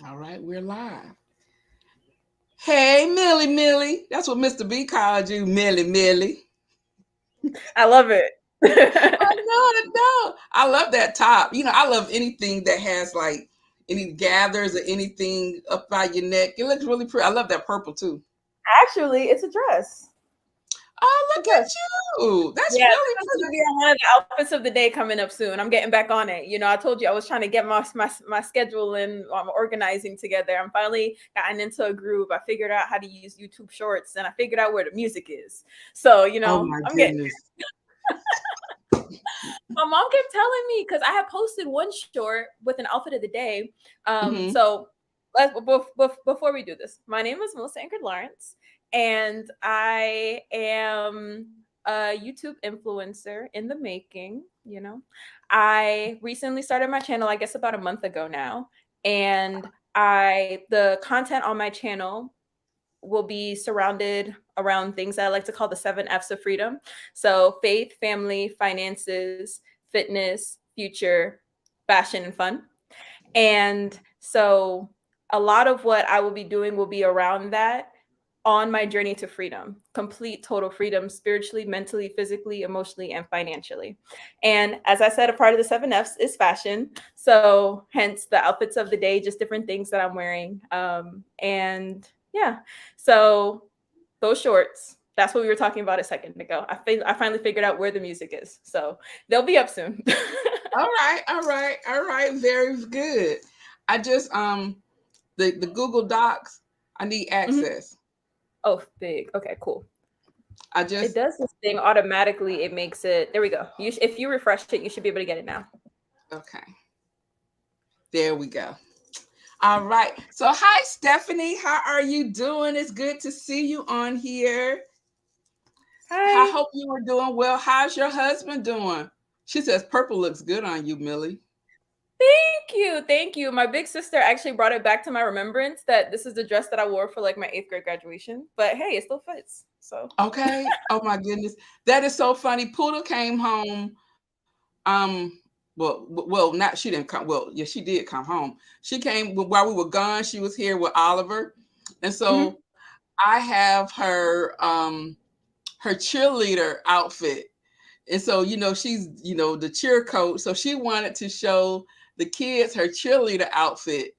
All right, we're live. Hey, Millie, Millie. That's what Mr. B called you, Millie, Millie. I love it. I love that top. I love anything that has like any gathers or anything up by your neck. It looks really pretty. I love that purple too. Actually, it's a dress. Oh, It's a look dress. at you. That's Yeah, really this is gonna pretty. be on one of the outfits of the day coming up soon. I'm getting back on it. I told you I was trying to get my schedule and I'm organizing together. I'm finally gotten into a groove. I figured out how to use YouTube Shorts and I figured out where the music is. So Oh my I'm getting. goodness. My mom kept telling me because I had posted one short with an outfit of the day. Hmm. So before we do this, my name is Melissa Ingrid Lawrence, and I am a YouTube influencer in the making. I recently started my channel, I guess about a month ago now, and the content on my channel will be surrounded around things that I like to call the 7 F's of freedom. So faith, family, finances, fitness, future, fashion, and fun. And so a lot of what I will be doing will be around that on my journey to freedom, complete total freedom, spiritually, mentally, physically, emotionally, and financially. And as I said, a part of the 7 F's is fashion. So hence the outfits of the day, just different things that I'm wearing. And yeah, so those shorts, that's what we were talking about a second ago. I finally figured out where the music is. So they'll be up soon. All right, all right, all right. Very good. I just the Google Docs. I need Mhm. access. Oh, big. Okay, cool. I It just does this thing automatically. It makes it. There we go. If you refresh it, you should be able to get it now. okay. There we go. All right. So, hi, Stephanie. How are you doing? It's good to see you on here. I Hi. hope you are doing well. How's your husband doing? She says purple looks good on you, Millie. Thank you. Thank you. My big sister actually brought it back to my remembrance that this is the dress that I wore for like my 8th grade graduation. But hey, it still fits. So Okay. Oh my goodness. That is so funny. Poodle came home. Not she didn't come. Well, yeah, she did come home. She came while we were gone. She was here with Oliver. And Mhm. so I have her cheerleader outfit. And so, she's, the cheer coach. So she wanted to show the kids her cheerleader outfit.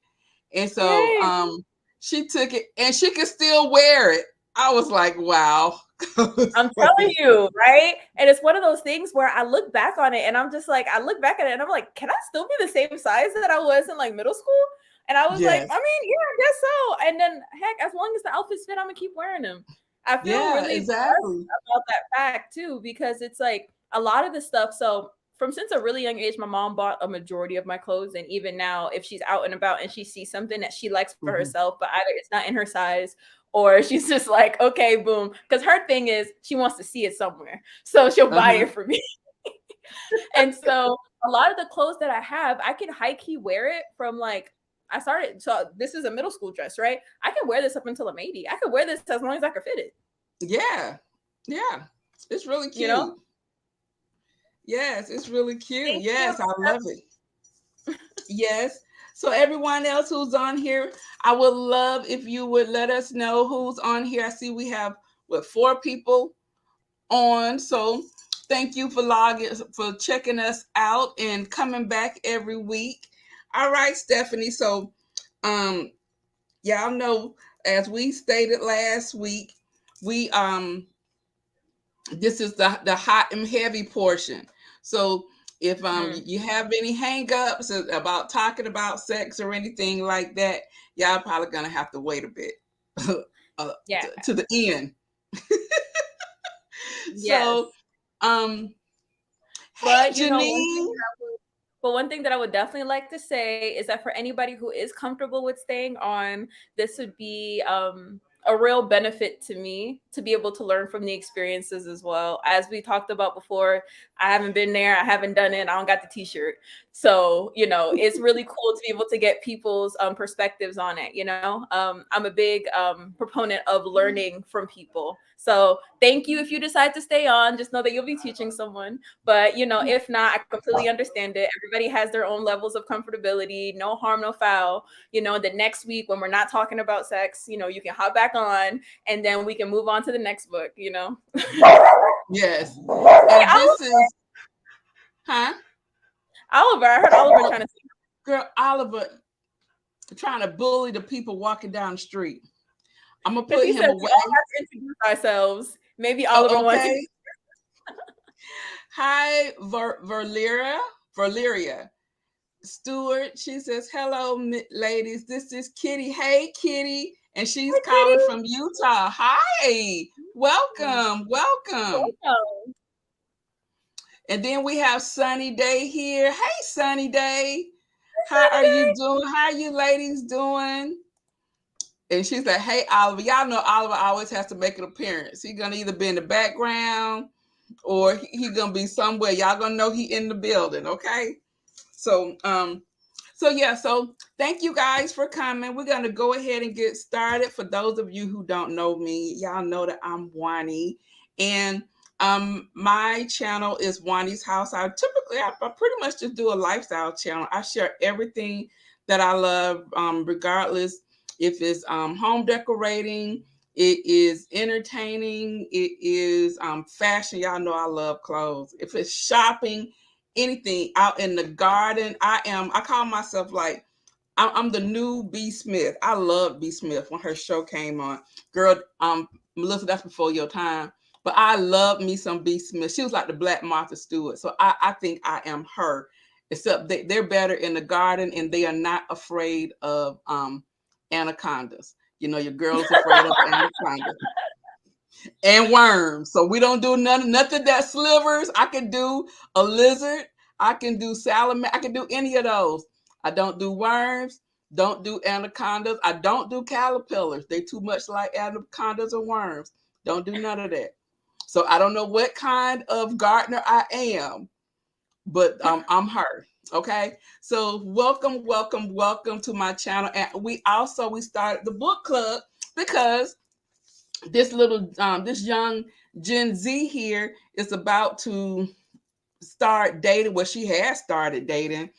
And so Yay. she took it and she could still wear it. I was like, wow. I'm telling you, right? And it's one of those things where I look back on it and I'm just like, I look back at it and I'm like, can I still be the same size that I was in like middle school? And I was like, Yes. I mean, yeah, I guess so. And then heck, as long as the outfits fit, I'm gonna keep wearing them. I feel Yeah, really blessed exactly. about that fact too, because it's like a lot of the stuff. So from since a really young age, my mom bought a majority of my clothes. And even now, if she's out and about and she sees something that she likes for Mhm. herself, but either it's not in her size or she's just like, okay, boom. Because her thing is she wants to see it somewhere. So she'll buy Uh-huh. it for me. And so a lot of the clothes that I have, I can high key wear it from like I started. So this is a middle school dress, right? I can wear this up until I'm 80. I could wear this as long as I can fit it, Yeah. Yeah. It's really you know? cute. Yes, it's really cute. Thank you. Yes, I love it. Yes. So everyone else who's on here, I would love if you would let us know who's on here. I see we have 4 people on. So thank you for logging for checking us out and coming back every week. All right, Stephanie. So um y'all know as we stated last week, we this is the hot and heavy portion. So if Mm, you have any hangups about talking about sex or anything like that, y'all probably gonna have to wait a bit yeah. to the end. So Yes. um hey But one thing Janine. that one thing that I would definitely like to say is that for anybody who is comfortable with staying on, this would be a real benefit to me to be able to learn from the experiences as well. As we talked about before, I haven't been there, I haven't done it, I don't got the t-shirt. So, it's really cool to be able to get people's perspectives on it. I'm a big proponent of learning from people. So thank you if you decide to stay on. Just know that you'll be teaching someone. But if not, I completely understand it. Everybody has their own levels of comfortability. No harm, no foul. The next week when we're not talking about sex, you can hop back on, and then we can move on to the next book. Yes. Hey, And this is, huh? Oliver, I heard Oliver trying to say. Girl, Oliver trying to bully the people walking down the street. I'm gonna Because put he him said we away. all have to introduce ourselves. Maybe Oliver Oh, wants to. okay. Hi, Valeria Stewart. She says, "Hello, ladies. This is Kitty. Hey, Kitty." And she's calling Kitty. from Utah. Hi, welcome. Welcome. And then we have Sunny Day here. Hey, Sunny Day. How Sunny are Day. you doing? How are you ladies doing? And she said, "Hey, Oliver." Y'all know Oliver always has to make an appearance. He's gonna either be in the background or he gonna be somewhere. Y'all gonna know he in the building, okay? So so thank you guys for coming. We're gonna go ahead and get started. For those of you who don't know me, y'all know that I'm Wani, and my channel is Wani's House. I pretty much just do a lifestyle channel. I share everything that I love, regardless if it's home decorating, it is entertaining, it is fashion. Y'all know I love clothes. If it's shopping, anything out in the garden. I call myself like I'm the new B Smith. I love B Smith when her show came on. Girl, Melissa, that's before your time. But I love me some B Smith. She was like the Black Martha Stewart. So I think I am her. Except they're better in the garden and they are not afraid of anacondas. Your girl is afraid of anacondas and worms. So we don't do nothing that slivers. I can do a lizard. I can do salamander. I can do any of those. I don't do worms. Don't do anacondas. I don't do caterpillars. They too much like anacondas or worms. Don't do none of that. So I don't know what kind of gardener I am, but I'm her. Okay. So welcome to my channel. And we started the book club because this young Gen Z here is about to start dating. Well, she has started dating,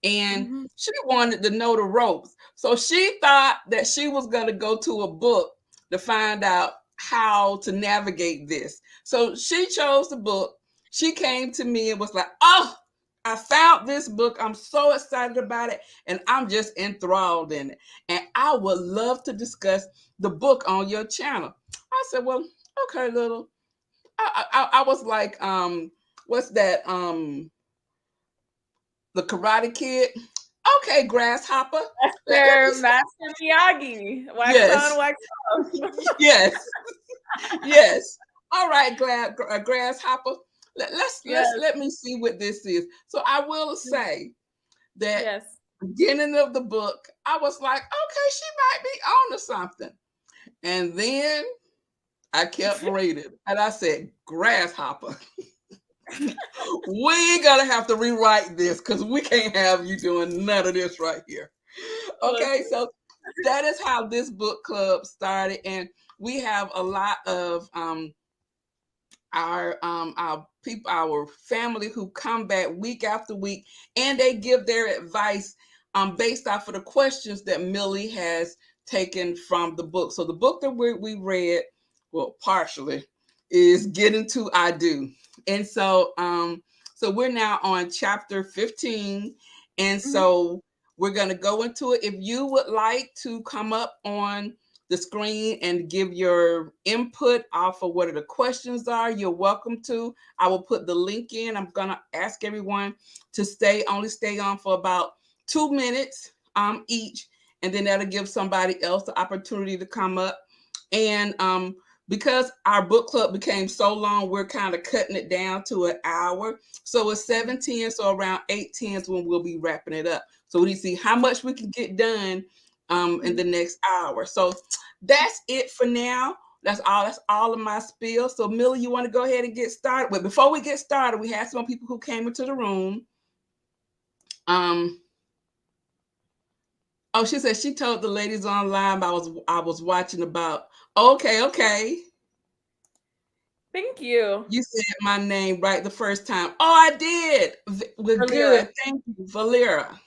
and she wanted to know the ropes. So she thought that she was going to go to a book to find out how to navigate this. So she chose the book. She came to me and was like, "Oh, I found this book. I'm so excited about it, and I'm just enthralled in it. And I would love to discuss the book on your channel." I said, "Well, okay, little." I was like, what's that? The Karate Kid. Okay, Grasshopper. Master Miyagi. Wax Yes. on, wax off. Yes. Yes. All right, Grasshopper. Let me see what this is. So I will say that beginning of the book, I was like, okay, she might be on to something. And then I kept reading and I said, Grasshopper. We gotta have to rewrite this because we can't have you doing none of this right here. Okay, so that is how this book club started, and we have a lot of our people, our family who come back week after week, and they give their advice based off of the questions that Millie has taken from the book. So the book that we read, well, partially, is Get Into I Do. And so so we're now on chapter 15. And so we're going to go into it. If you would like to come up on the screen and give your input off of what the questions are, you're welcome to. I will put the link in. I'm going to ask everyone to only stay on for about 2 minutes each. And then that'll give somebody else the opportunity to come up. And because our book club became so long, we're kind of cutting it down to an hour. So it's 7:10, so around 8:10 is when we'll be wrapping it up. So we see how much we can get done in the next hour. So that's it for now. That's all of my spiel. So Millie, you want to go ahead and get started? But before we get started, we had some people who came into the room. Oh, she said she told the ladies online I was watching about. Okay. Thank you. You said my name right the first time. Oh, I did. We're Valera. good. Thank you, Valera.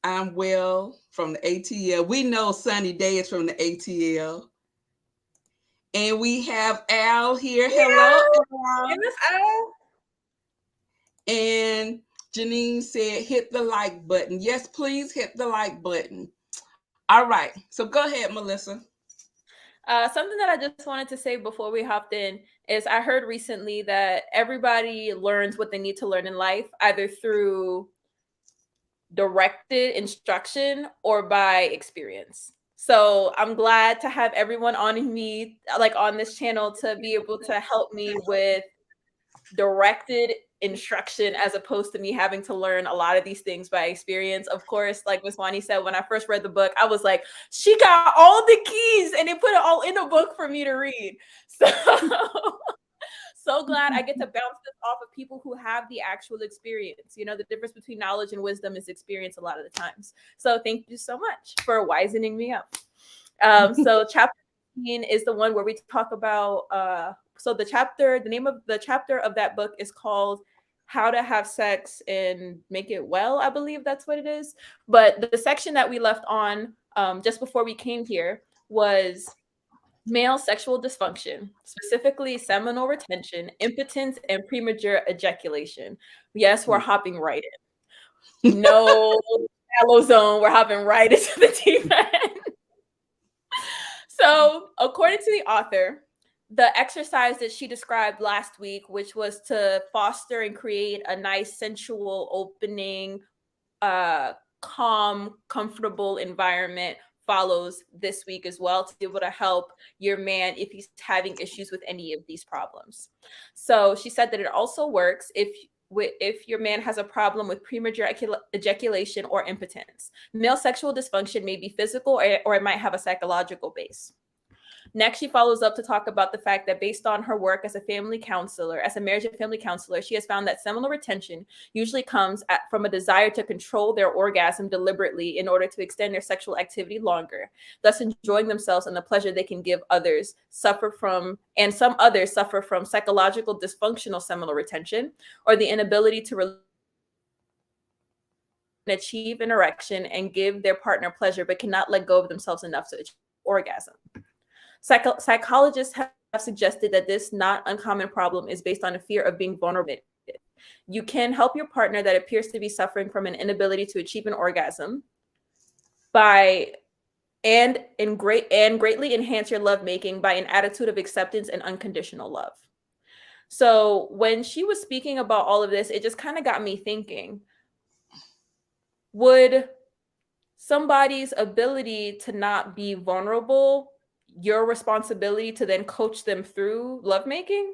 I'm well from the ATL. We know Sunny Day is from the ATL. And we have Al here. Hello, Yeah. Al. And Miss Al. And Janine said, hit the like button. Yes, please hit the like button. All right. So go ahead, Melissa. Something that I just wanted to say before we hopped in is I heard recently that everybody learns what they need to learn in life, either through directed instruction or by experience. So I'm glad to have everyone on me, like on this channel, to be able to help me with directed instruction as opposed to me having to learn a lot of these things by experience. Of course, like Miss Wani said, when I first read the book, I was like, she got all the keys and they put it all in a book for me to read. So so glad I get to bounce this off of people who have the actual experience. You know, the difference between knowledge and wisdom is experience a lot of the times. So thank you so much for wisening me up. So chapter 15 is the one where we talk about so the name of the chapter of that book is called How to Have Sex and Make It Well. I believe that's what it is. But the section that we left on just before we came here was male sexual dysfunction, specifically seminal retention, impotence, and premature ejaculation. Yes, we're hopping right in. No shallow zone. We're hopping right into the deep end. So, according to the author, the exercise that she described last week, which was to foster and create a nice, sensual, opening, calm, comfortable environment, follows this week as well to be able to help your man if he's having issues with any of these problems. So she said that it also works if your man has a problem with premature ejaculation or impotence. Male sexual dysfunction may be physical or it might have a psychological base. Next, she follows up to talk about the fact that based on her work as a family counselor, as a marriage and family counselor, she has found that seminal retention usually comes from a desire to control their orgasm deliberately in order to extend their sexual activity longer, thus enjoying themselves and the pleasure they can give others. And some others suffer from psychological dysfunctional seminal retention or the inability to achieve an erection and give their partner pleasure, but cannot let go of themselves enough to achieve orgasm. Psychologists have suggested that this not uncommon problem is based on a fear of being vulnerable. You can help your partner that appears to be suffering from an inability to achieve an orgasm greatly enhance your lovemaking by an attitude of acceptance and unconditional love. So when she was speaking about all of this, it just kind of got me thinking, would somebody's ability to not be vulnerable your responsibility to then coach them through lovemaking?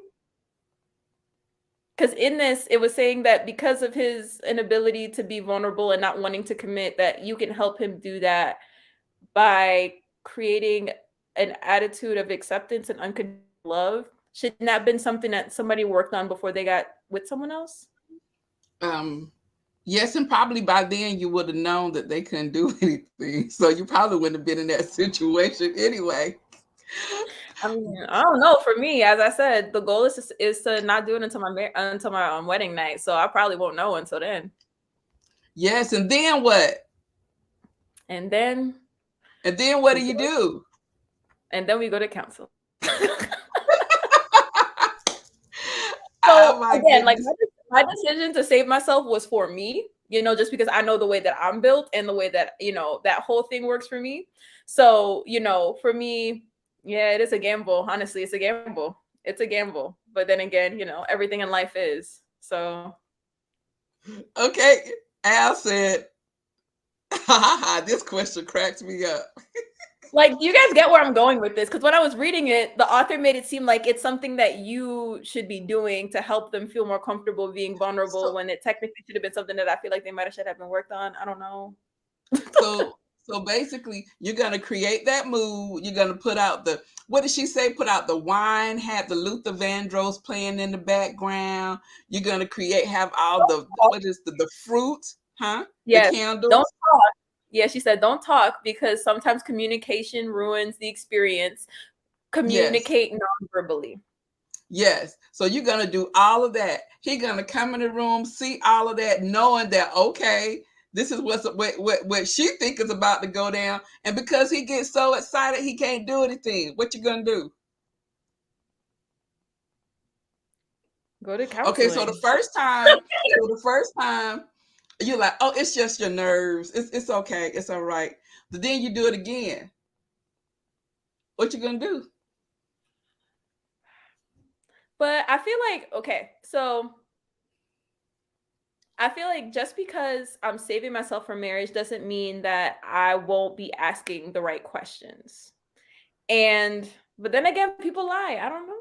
Because in this, it was saying that because of his inability to be vulnerable and not wanting to commit, that you can help him do that by creating an attitude of acceptance and unconditional love. Shouldn't that have been something that somebody worked on before they got with someone else? Yes, and probably by then you would have known that they couldn't do anything. So you probably wouldn't have been in that situation anyway. I mean, I don't know. For me, as I said, the goal is to not do it until my wedding night. So I probably won't know until then. Yes, and then what? And then what do you do? And then we go to counsel. Oh So my again, like goodness. my decision to save myself was for me, you know, just because I know the way that I'm built and the way that, you know, that whole thing works for me. So, you know, for me, yeah, it is a gamble. Honestly, it's a gamble. It's a gamble. But then again, you know, everything in life is. So Okay. Al said, this question cracks me up. like, you guys get where I'm going with this? Because when I was reading it, the author made it seem like it's something that you should be doing to help them feel more comfortable being vulnerable, when it technically should have been something that I feel like they should have been worked on. I don't know. So basically, you're gonna create that mood. You're gonna put out the, what did she say? Put out the wine. Have the Luther Vandross playing in the background. You're gonna have all the fruit, huh? The Yes. candles. Don't talk. Yeah, she said don't talk because sometimes communication ruins the experience. Yes. communicate non-verbally. Yes. So you're gonna do all of that. He's gonna come in the room, see all of that, knowing that okay, this is what she think is about to go down. And because he gets so excited, he can't do anything. What you gonna do? Go to Okay, so counseling. the first time, you're like, oh, it's just your nerves. It's okay. It's all right. But then you do it again. What you gonna do? But I feel like, okay, so I feel like just because I'm saving myself from marriage doesn't mean that I won't be asking the right questions. And but then again, people lie. I don't know.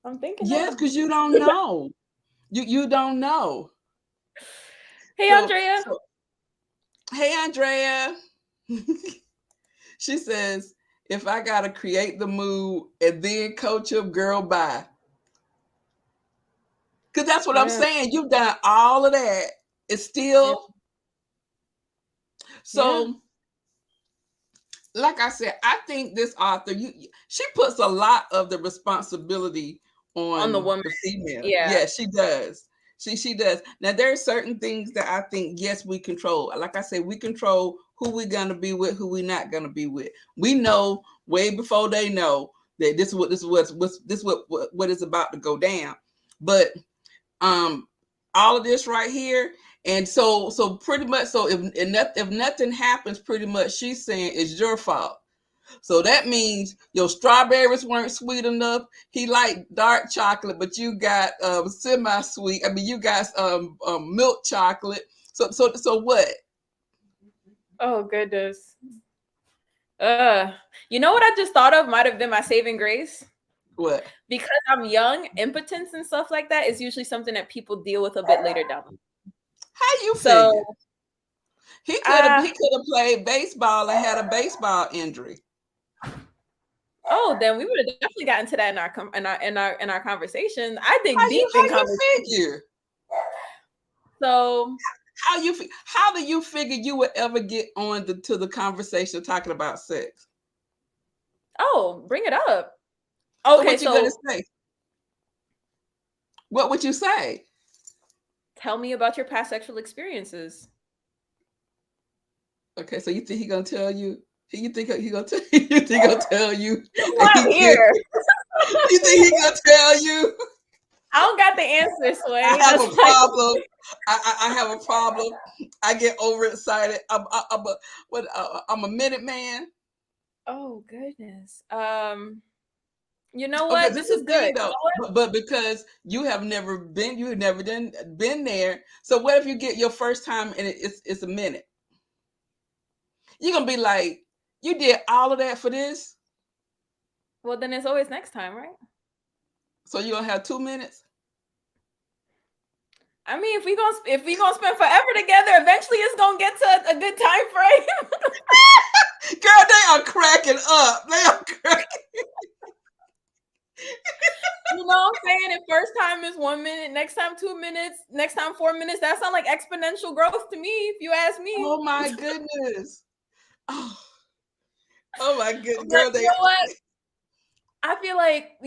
I'm thinking Yes, now. because you don't know. You don't know. Hey, So Andrea. so hey Andrea. She says, if I gotta create the mood and then coach up, girl, bye. Because that's what I'm Yeah. saying. You've done all of that. It's Yeah. still Yeah. so. Like I said, I think this author, she puts a lot of the responsibility On the on woman. the female. Yeah. Yes, she does. She does. Now there are certain things that I think yes we control. Like I said, we control who we're gonna be with, who we're not gonna be with. We know way before they know that what is about to go down. But um all of this right here, and so pretty much, so if nothing happens, pretty much she's saying it's your fault. So that means your strawberries weren't sweet enough. He liked dark chocolate, but you got semi-sweet. I mean, you got milk chocolate. So what? Oh goodness. Uh, you know what I just thought of might have been my saving grace. What? Because I'm young, impotence and stuff like that is usually something that people deal with a bit later down. How you So, figure? He could have played baseball and had a baseball injury. oh, then we would have definitely gotten to that in our conversation. I How think you deep how in you conversation. figure? So, How do you figure you would ever get on to the conversation talking about sex? oh, bring it up. So Okay, what you gonna so say? What would you say? tell me about your past sexual experiences. Okay, so you think he gonna tell you? You think he gonna tell you? You think he gonna tell you? This is that why I'm he can't- here. You think he gonna tell you? I don't got the answer, I Sway. have That's a why. problem. I have a problem. I get overexcited. I'm a minute man. Oh goodness. You know Okay, what? this This is is the good. thing You though, know what? but because you have never been there. So what if you get your first time and it's a minute? You're gonna be like, you did all of that for this, Well, then it's always next time, right? so you're gonna have 2 minutes. I mean, if we gonna spend forever together, eventually it's gonna get to a good time frame. Girl, they are cracking up. They are cracking. You know what I'm saying? If first time is 1 minute, next time 2 minutes, next time 4 minutes. That sounds like exponential growth to me, if you ask me. Oh my goodness. Oh, oh my good But girl. you They. know what? I feel like,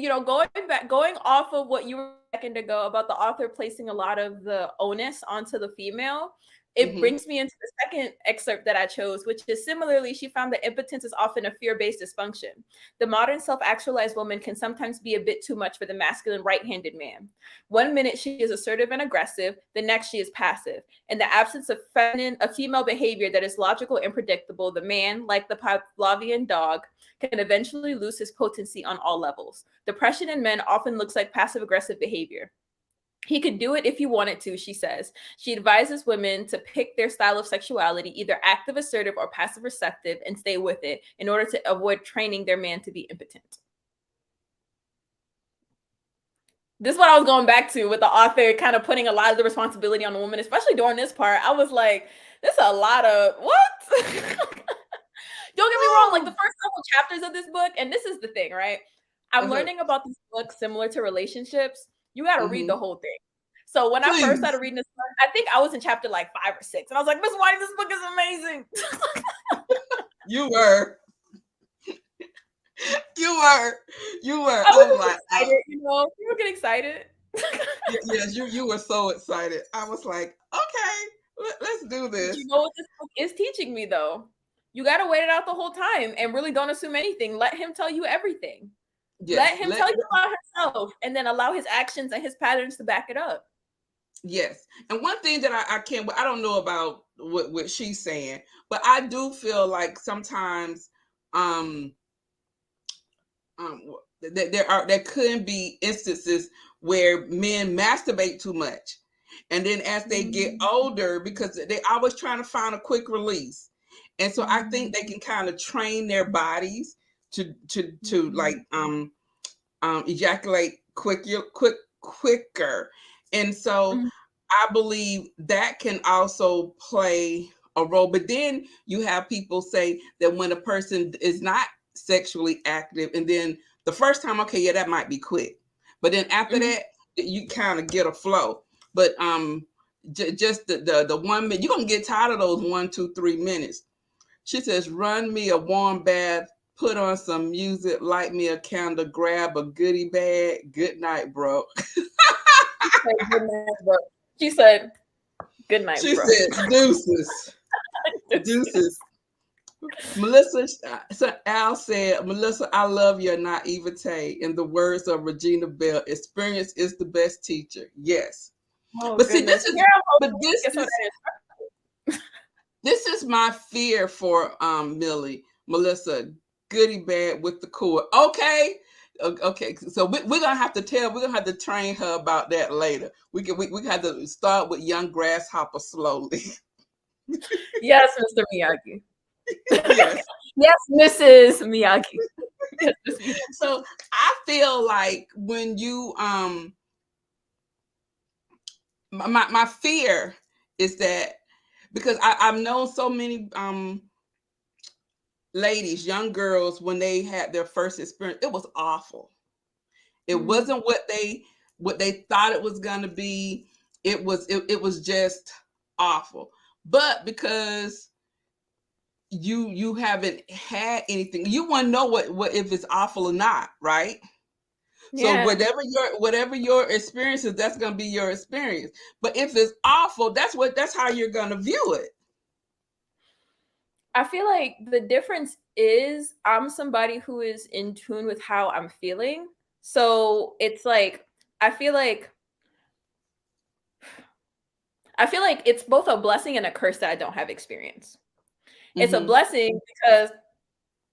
going off of what you were a second ago about the author placing a lot of the onus onto the female, it Mhm. brings me into the second excerpt that I chose, which is similarly, she found that impotence is often a fear-based dysfunction. The modern self-actualized woman can sometimes be a bit too much for the masculine right-handed man. 1 minute she is assertive and aggressive, the next she is passive. In the absence of female behavior that is logical and predictable, the man, like the Pavlovian dog, can eventually lose his potency on all levels. Depression in men often looks like passive aggressive behavior. He could do it if he wanted to, she says. She advises women to pick their style of sexuality, either active assertive or passive receptive, and stay with it in order to avoid training their man to be impotent. This is what I was going back to with the author kind of putting a lot of the responsibility on the woman, especially during this part. I was like, this is a lot of what? Don't get me wrong, like the first couple chapters of this book, and this is the thing, right? I'm Uh-huh. learning about this book similar to relationships. You got to read the Mhm. whole thing. So when I first Please. started reading this book, I think I was in chapter like 5 or 6, and I was like, Miss White, this book is amazing. You were. You were. I Oh was my. just excited, people get excited. Yes, you were so excited. I was like, okay, let's do But you this. know what this book is teaching me though? You got to wait it out the whole time and really don't assume anything. Let him tell you everything. Yes, Let him tell you about himself and then allow his actions and his patterns to back it up. yes. And one thing that I can't, I don't know about what she's saying, but I do feel like sometimes, um, um, there could be instances where men masturbate too much, and then as they get older, because they always trying to find a quick release, and so I think they can kind of train their bodies to like ejaculate quicker, and so Mhm. I believe that can also play a role. But then you have people say that when a person is not sexually active, and then the first time, okay, yeah, that might be quick, but then after Mhm. that, you kind of get a flow. But just the 1 minute, you're gonna get tired of those 1, 2, 3 minutes. She says, run me a warm bath, put on some music, light me a candle, grab a goodie bag. Good night, bro. She said, good night, bro. She said, good night, She bro. said, deuces. Deuces. Melissa, so Al said, Melissa, I love your naivete. In the words of Regina Bell, experience is the best teacher. Yes. Oh But see, goodness. Yeah, but guess what this is my fear for Millie, Melissa, goodie bag with the cord. Okay. Okay, so we're gonna have to we're gonna have to train her about that later. We have to start with young grasshopper slowly. Yes, Mr. Miyagi. Yes. Yes, Mrs. Miyagi. Yes, Miss Miyagi. So I feel like when you my fear is that because I've known so many ladies, young girls, when they had their first experience, it was awful. It wasn't what they thought it was gonna be. It was just awful. But because you haven't had anything, you want to know what if it's awful or not, right? So Yeah. whatever your experience is, that's gonna be your experience. But if it's awful, that's how you're gonna view it. I feel like the difference is I'm somebody who is in tune with how I'm feeling. So it's like I feel like I feel like it's both a blessing and a curse that I don't have experience. It's a Mm-hmm. blessing because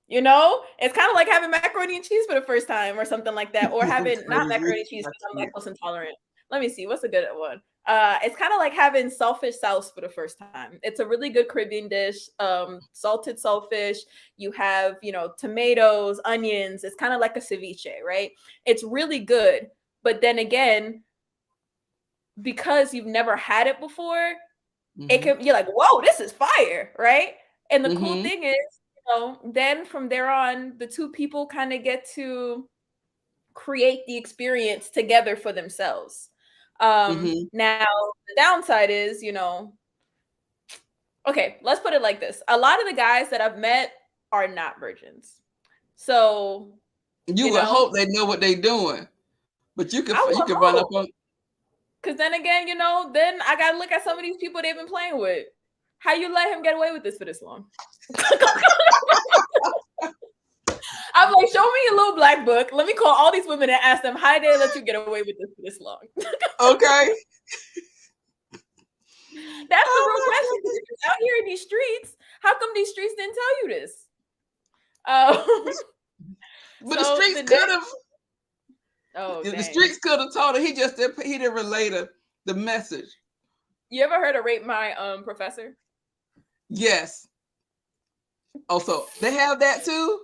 it's kind of like having macaroni and cheese for the first time or something like that, or That's having not crazy. macaroni and cheese That's because crazy. I'm lactose intolerant. Let me see, what's a good one? It's kind of like having saltfish sauce for the first time. It's a really good Caribbean dish. Salted saltfish. You have, tomatoes, onions. It's kind of like a ceviche, right? It's really good. But then again, because you've never had it before, Mm-hmm. you're like, whoa, this is fire, right? And the cool Mm-hmm. thing is, then from there on, the two people kind of get to create the experience together for themselves. Mm-hmm. Now the downside is, okay, let's put it like this. A lot of the guys that I've met are not virgins. So, You you would know, hope they know what they're doing, but I you would could run up hope. on. Because then again, then I gotta look at some of these people they've been playing with. How you let him get away with this for this long? I'm like, show me a little black book. Let me call all these women and ask them, how did they let you get away with this for this long? Okay. That's the real Oh my question. goodness. If you're out here in these streets, how come these streets didn't tell you this? Um, But the so streets the could next, have. oh The dang, streets could have told her. He didn't relay the message. you ever heard of Rape My Professor? Yes. Also, they have that too.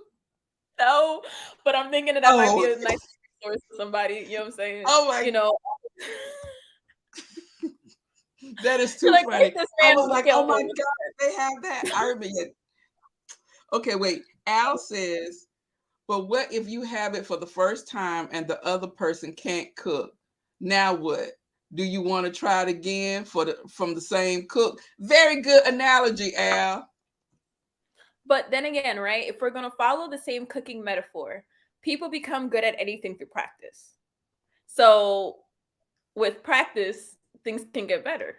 No, but I'm thinking that might be Oh. a nice resource for somebody. You know what I'm saying? Oh my. You know, That is you're too like, funny. rape this I man was who like, oh killed my him. god, they have that. I remember. Okay, wait. Al says, but what if you have it for the first time and the other person can't cook? Now what? Do you want to try it again from the same cook? Very good analogy, Al. But then again, right? If we're gonna follow the same cooking metaphor, people become good at anything through practice. So with practice, things can get better.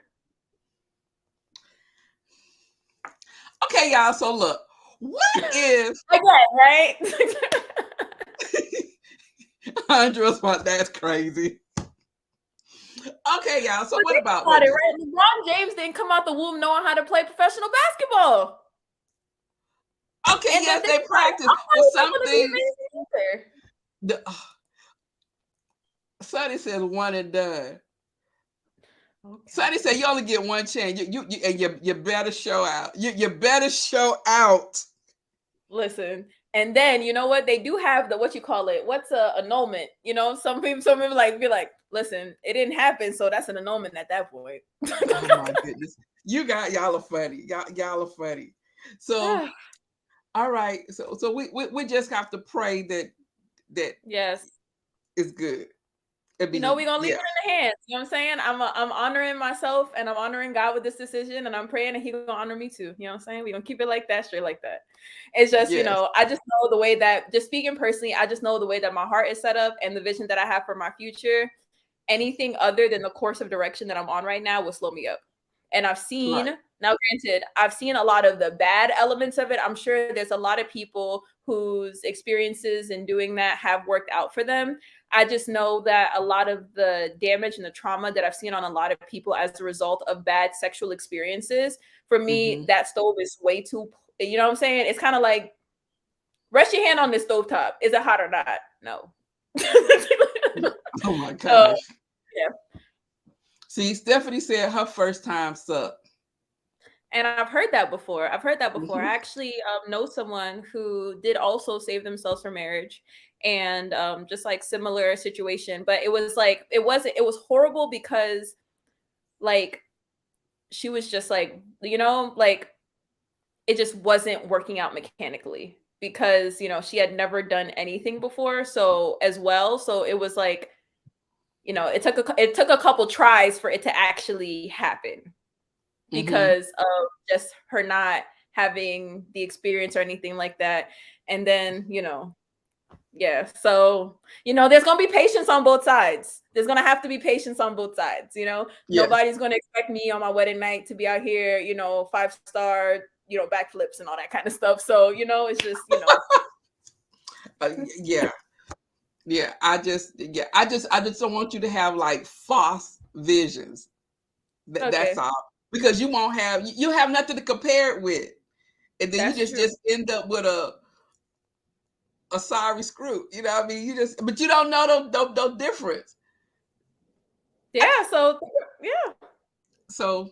Okay, y'all. So look, what if Again, right? Andre's like, that's crazy. Okay, y'all. So But what think about about what? it, right? LeBron James didn't come out the womb knowing how to play professional basketball. Okay, And yes, then think they about it, practice, I'm but not even some going to be things. amazing either. The, Sonny says one and done. Okay. Sonny said you only get one chance. You better show out. You better show out. Listen, and then you know what? They do have the what you call it. What's a annulment? You know, some people like be like, listen, it didn't happen, so that's an annulment at that point. Oh my goodness. Y'all are funny. Y'all are funny. So all right. So we just have to pray that Yes. is good. You know, we're gonna leave it in the hands. You know what I'm saying? I'm honoring myself and I'm honoring God with this decision, and I'm praying that He gonna honor me too. You know what I'm saying? We're gonna keep it like that, straight like that. It's just, you know, I just know the way that, just speaking personally, I just know the way that my heart is set up and the vision that I have for my future. Anything other than the course of direction that I'm on right now will slow me up. And I've seen, now granted, I've seen a lot of the bad elements of it. I'm sure there's a lot of people whose experiences in doing that have worked out for them. I just know that a lot of the damage and the trauma that I've seen on a lot of people as a result of bad sexual experiences, for me, that stove is way too, you know what I'm saying? It's kind of like, rest your hand on this stove top. Is it hot or not? No. Oh my gosh. Yeah. See, Stephanie said her first time sucked. And I've heard that before. I actually know someone who did also save themselves for marriage, and just like similar situation. But it was like it was horrible because like she was just like, you know, like it just wasn't working out mechanically because, you know, she had never done anything before. So as well, so it was like, you know, it took a couple tries for it to actually happen because of just her not having the experience or anything like that. And then, you know, yeah. So, you know, there's going to be patience on both sides. There's going to have to be patience on both sides. You know, nobody's going to expect me on my wedding night to be out here, you know, 5-star, you know, backflips and all that kind of stuff. So, you know, it's just, you know. Yeah. I just don't want you to have like false visions. That's all. Because you won't have, you have nothing to compare it with. And then you just end up with a sorry screw. You know what I mean? But you don't know the difference. Yeah. So, yeah. So,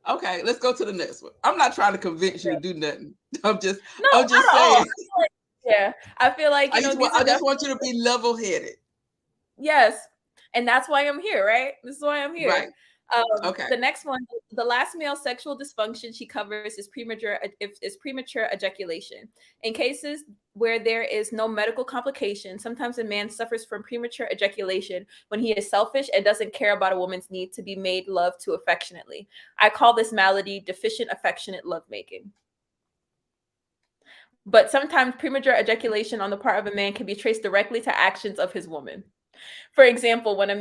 okay, let's go to the next one. I'm not trying to convince you to do nothing. I'm just I saying. feel like, you know, I just want you to be level-headed. Yes. And that's why I'm here, right? This is why I'm here. Right. Okay. The next one, the last male sexual dysfunction she covers is premature ejaculation. In cases where there is no medical complication, sometimes a man suffers from premature ejaculation when he is selfish and doesn't care about a woman's need to be made love to affectionately. I call this malady deficient affectionate lovemaking. But sometimes premature ejaculation on the part of a man can be traced directly to actions of his woman. For example, when a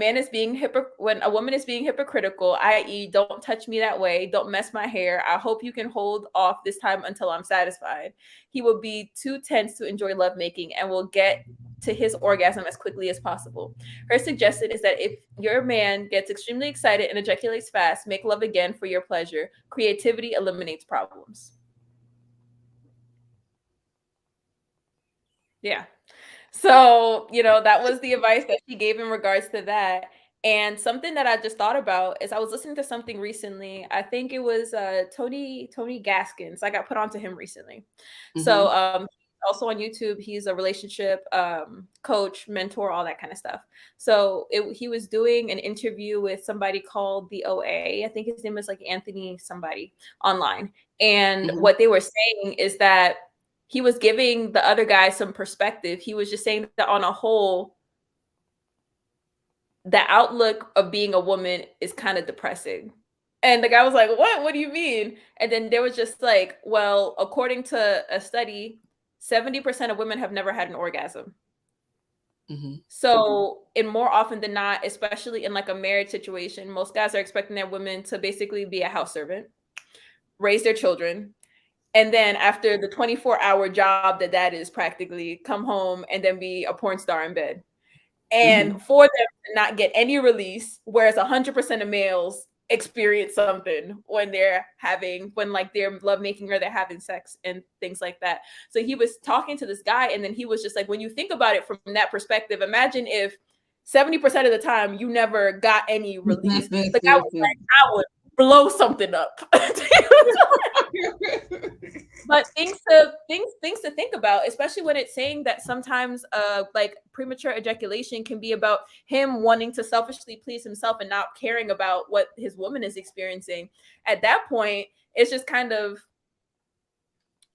woman is being hypocritical, i.e., don't touch me that way, don't mess my hair, I hope you can hold off this time until I'm satisfied, he will be too tense to enjoy lovemaking and will get to his orgasm as quickly as possible. Her suggestion is that if your man gets extremely excited and ejaculates fast, make love again for your pleasure. Creativity eliminates problems. Yeah. So, you know, that was the advice that she gave in regards to that. And something that I just thought about is I was listening to something recently. I think it was Tony Gaskins. I got put onto him recently. So also on YouTube, he's a relationship coach, mentor, all that kind of stuff. So he was doing an interview with somebody called the OA. I think his name is like Anthony somebody online. And what they were saying is that he was giving the other guy some perspective. He was just saying that on a whole, the outlook of being a woman is kind of depressing. And the guy was like, what? What do you mean? And then there was just like, well, according to a study, 70% of women have never had an orgasm. Mhm. So, and more often than not, especially in like a marriage situation, most guys are expecting their women to basically be a house servant, raise their children, and then after the 24-hour job that is practically come home and then be a porn star in bed. And Mhm. for them to not get any release, whereas 100% of males experience something when they're having, when like they're lovemaking or they're having sex and things like that. So he was talking to this guy, and then he was just like, when you think about it from that perspective, imagine if 70% of the time you never got any release. The guy was like, I would blow something up. But things to think about, especially when it's saying that sometimes like premature ejaculation can be about him wanting to selfishly please himself and not caring about what his woman is experiencing. At that point, it's just kind of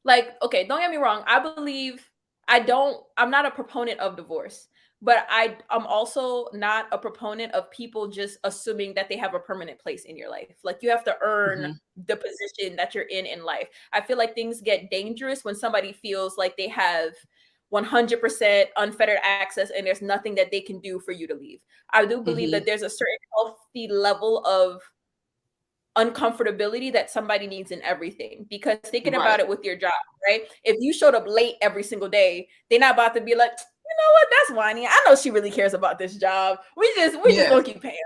like, okay, don't get me wrong, I'm not a proponent of divorce, but I'm also not a proponent of people just assuming that they have a permanent place in your life. Like, you have to earn Mhm. the position that you're in life. I feel like things get dangerous when somebody feels like they have 100% unfettered access and there's nothing that they can do for you to leave. I do believe that Mhm. there's a certain healthy level of uncomfortability that somebody needs in everything, because thinking about Right. it with your job, right? If you showed up late every single day, they're not about to be like, you know what, that's whiny. I know she really cares about this job. We just Yes. gonna keep paying.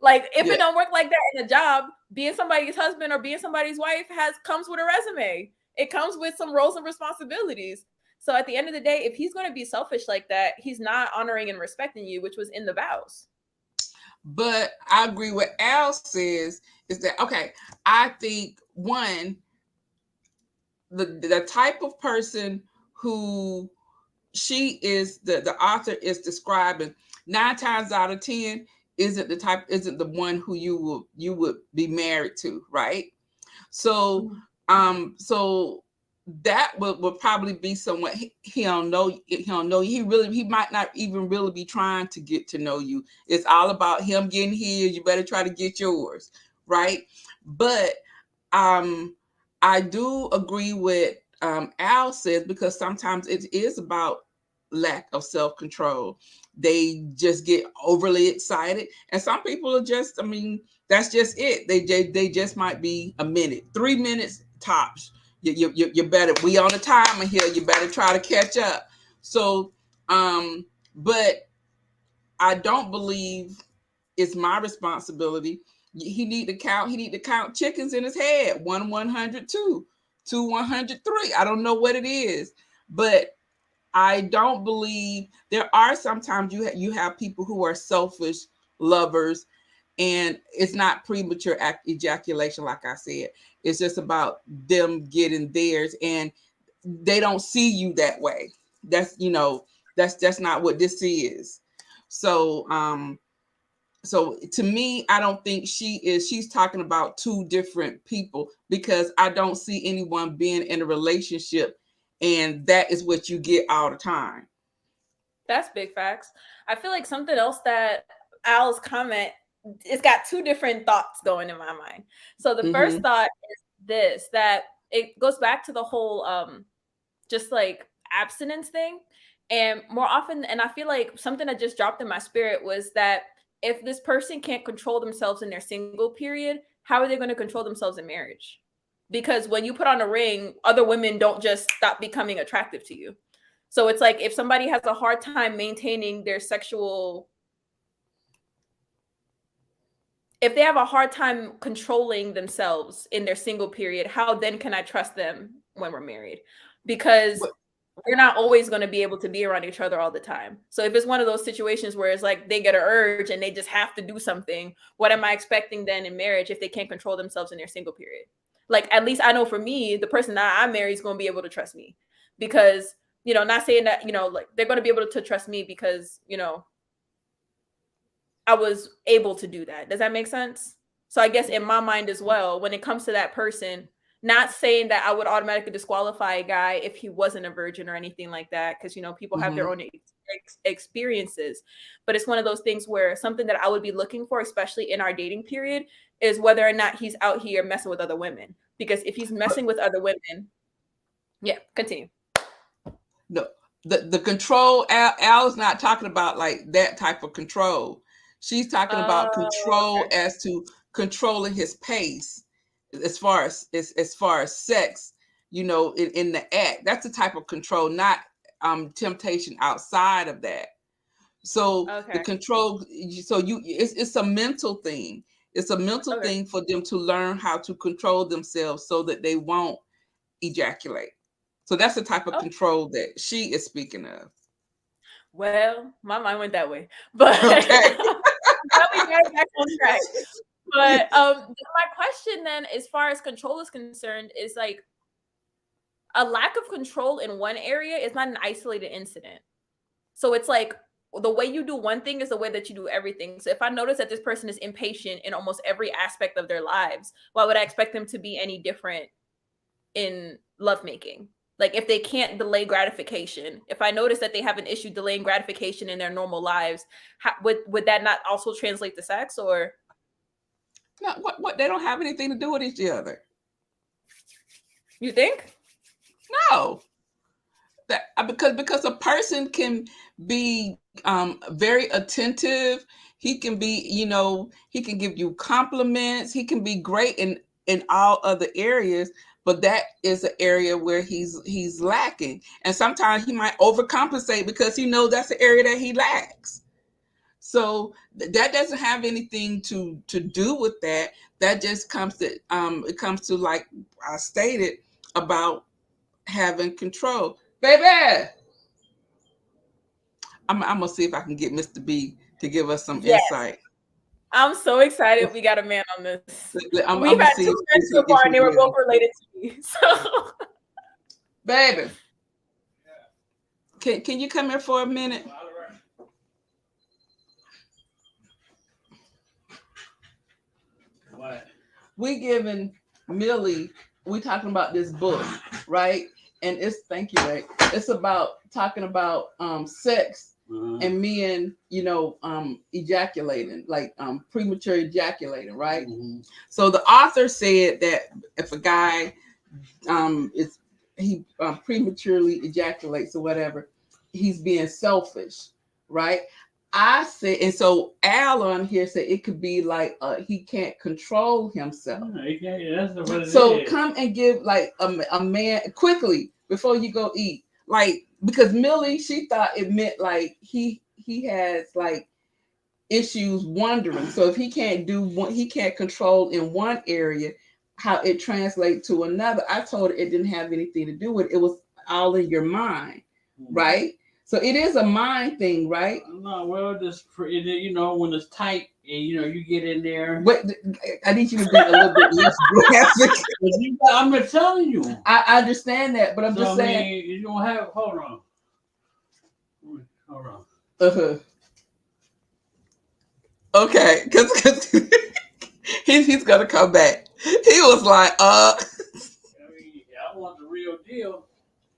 Like, if it Yeah. don't work like that in a job, being somebody's husband or being somebody's wife comes with a resume. It comes with some roles and responsibilities. So at the end of the day, if he's going to be selfish like that, he's not honoring and respecting you, which was in the vows. But I agree with Al says is that okay, I think one, the type of person who she is, the author is describing, 9 times out of 10 isn't the one who you would be married to, right? So Mhm. so that would probably be someone he don't know, he might not even really be trying to get to know you. It's all about him getting his, you better try to get yours, right? But um I do agree with Al says, because sometimes it is about lack of self-control. They just get overly excited, and some people are just, I mean, that's just it. They just might be a minute, 3 minutes tops. You better, we on the timer here, you better try to catch up. So but I don't believe it's my responsibility. He need to count chickens in his head. 100, two 103. I don't know what it is, but I don't believe there are sometimes you have people who are selfish lovers, and it's not premature ejaculation, like I said. It's just about them getting theirs, and they don't see you that way. That's, that's not what this is. So so to me, I don't think she's talking about two different people, because I don't see anyone being in a relationship and that is what you get all the time. That's big facts. I feel like something else that Al's comment, it's got two different thoughts going in my mind. So the first Mm-hmm. thought is this, that it goes back to the whole just like abstinence thing. And more often, and I feel like something that just dropped in my spirit was that if this person can't control themselves in their single period, how are they going to control themselves in marriage? Because when you put on a ring, other women don't just stop becoming attractive to you. So it's like, if somebody has a hard time maintaining their sexual, if they have a hard time controlling themselves in their single period, how then can I trust them when we're married? Because But we're not always going to be able to be around each other all the time. So if it's one of those situations where it's like they get an urge and they just have to do something, what am I expecting then in marriage if they can't control themselves in their single period? Like, at least I know for me, the person that I marry is going to be able to trust me, because, not saying that, like they're going to be able to trust me because, I was able to do that. Does that make sense? So I guess in my mind as well, when it comes to that person, not saying that I would automatically disqualify a guy if he wasn't a virgin or anything like that, because people have their mm-hmm. own experiences. But it's one of those things where something that I would be looking for, especially in our dating period, is whether or not he's out here messing with other women. Because if he's But messing with other women, yeah, continue. no, The control, Al is not talking about like that type of control. She's talking about control Okay. as to controlling his pace as far as sex, in the act. That's the type of control, not temptation outside of that. So the Okay. control, it's a mental thing. It's a mental Okay. thing for them to learn how to control themselves so that they won't ejaculate. So that's the type of Oh, control that she is speaking of. well, my mind went that way, but Okay. now we got back on track. But my question then, as far as control is concerned, is like a lack of control in one area is not an isolated incident. So it's like the way you do one thing is the way that you do everything. So if I notice that this person is impatient in almost every aspect of their lives, why would I expect them to be any different in lovemaking? Like if they can't delay gratification, if I notice that they have an issue delaying gratification in their normal lives, would that not also translate to sex? Or No, what they don't have anything to do with each other. you think? No. That because a person can be very attentive. He can be, he can give you compliments. He can be great in all other areas, but that is an area where he's lacking. And sometimes he might overcompensate because he knows that's the area that he lacks. So that doesn't have anything to do with that. That just comes to it comes to, like I stated, about having control. Baby, I'm gonna see if I can get Mr. B to give us some Yes. insight. I'm so excited we got a man on this. I'm We've gonna had see two men so if far and he they were both will. related to me. So Baby, can you come here for a minute? What? We giving Millie. We talking about this book, right? And it's thank you, Ray. It's about talking about sex and men, ejaculating, like premature ejaculating, right? So the author said that if a guy is he prematurely ejaculates or whatever, he's being selfish, right? I said, and so Al on here said it could be like he can't control himself. That's what it So is. come and give like a man quickly before you go eat, like because Millie, she thought it meant like he has like issues wondering. So if he can't do one, he can't control in one area, how it translates to another. I told her it didn't have anything to do with it. It was all in your mind, right? So it is a mind thing, right? No, well, when it's tight and you get in there. But I need you to be a little bit less graphic. I'm not telling you. I understand that, but I'm just saying. You don't have. Hold on. Hold on. Uh-huh. Okay, because he's gonna come back. He was like, I want the real deal.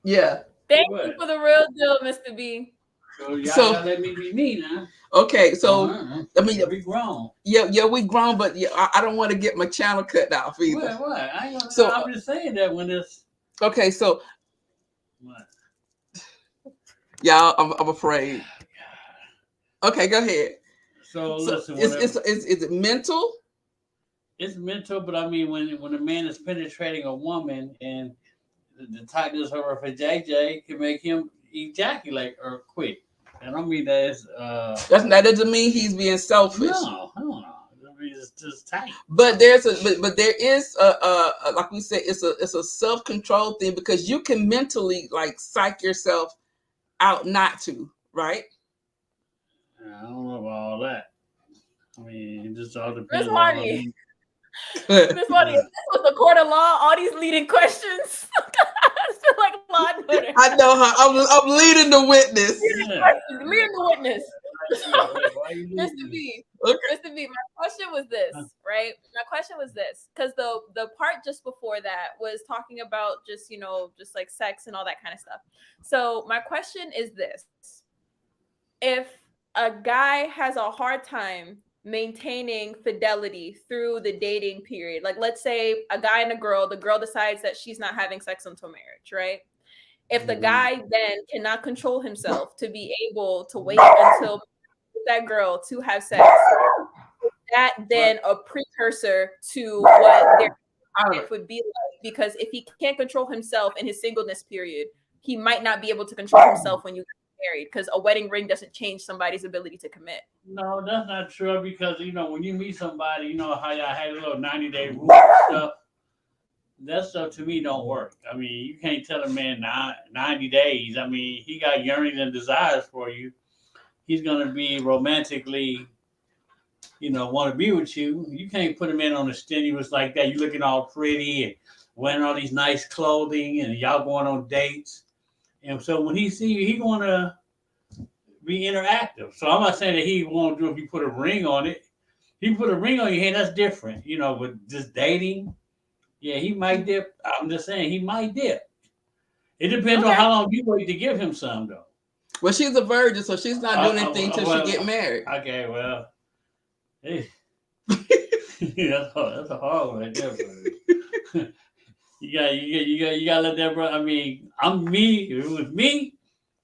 Yeah. Thank you for the real deal, Mr. B. So y'all gotta let me be me now. Okay, so I mean, we grown. Yeah, we grown, but I don't want to get my channel cut off either. What? I'm just saying that when it's okay. So what? Y'all, I'm afraid. Okay, go ahead. So listen, is it mental? It's mental, but I mean, when a man is penetrating a woman and the tightness of her vajayjay can make him ejaculate or quick. And I mean that doesn't mean he's being selfish. No. I mean, it's just tight. But there is a like we said, it's a self-control thing because you can mentally like psych yourself out not to, right? I don't know about all that. I mean, it just all depends Miss Marty. Miss Marty, if this was a court of law, all these leading questions. I feel like Law and Order. I know her. I'm leading the witness. Leading the witness. Mr. B. Okay. Mr. B, my question was this, right? My question was this, because the part just before that was talking about just just like sex and all that kind of stuff. So my question is this: if a guy has a hard time maintaining fidelity through the dating period, like let's say a guy and a girl, the girl decides that she's not having sex until marriage, right? If the guy then cannot control himself to be able to wait until that girl to have sex, that then a precursor to what their life would be like? Because if he can't control himself in his singleness period, he might not be able to control himself when you get married, because a wedding ring doesn't change somebody's ability to commit. No, that's not true, because when you meet somebody, you know how y'all had a little 90-day rule and stuff. That stuff to me don't work. I mean, you can't tell a man 90 days. I mean, he got yearnings and desires for you. He's gonna be romantically, want to be with you. You can't put a man on a stimulus like that. You looking all pretty and wearing all these nice clothing, and y'all going on dates. And so when he see you, he gonna be interactive. So I'm not saying that he won't do if you put a ring on it. He put a ring on your hand, that's different. With just dating. Yeah, he might dip. I'm just saying he might dip. It depends on how long you wait to give him some, though. Well, she's a virgin, so she's not doing anything till she get married. Okay, well, hey. that's a hard one right there, brother. you gotta let that brother. I mean, I'm me. If it was me,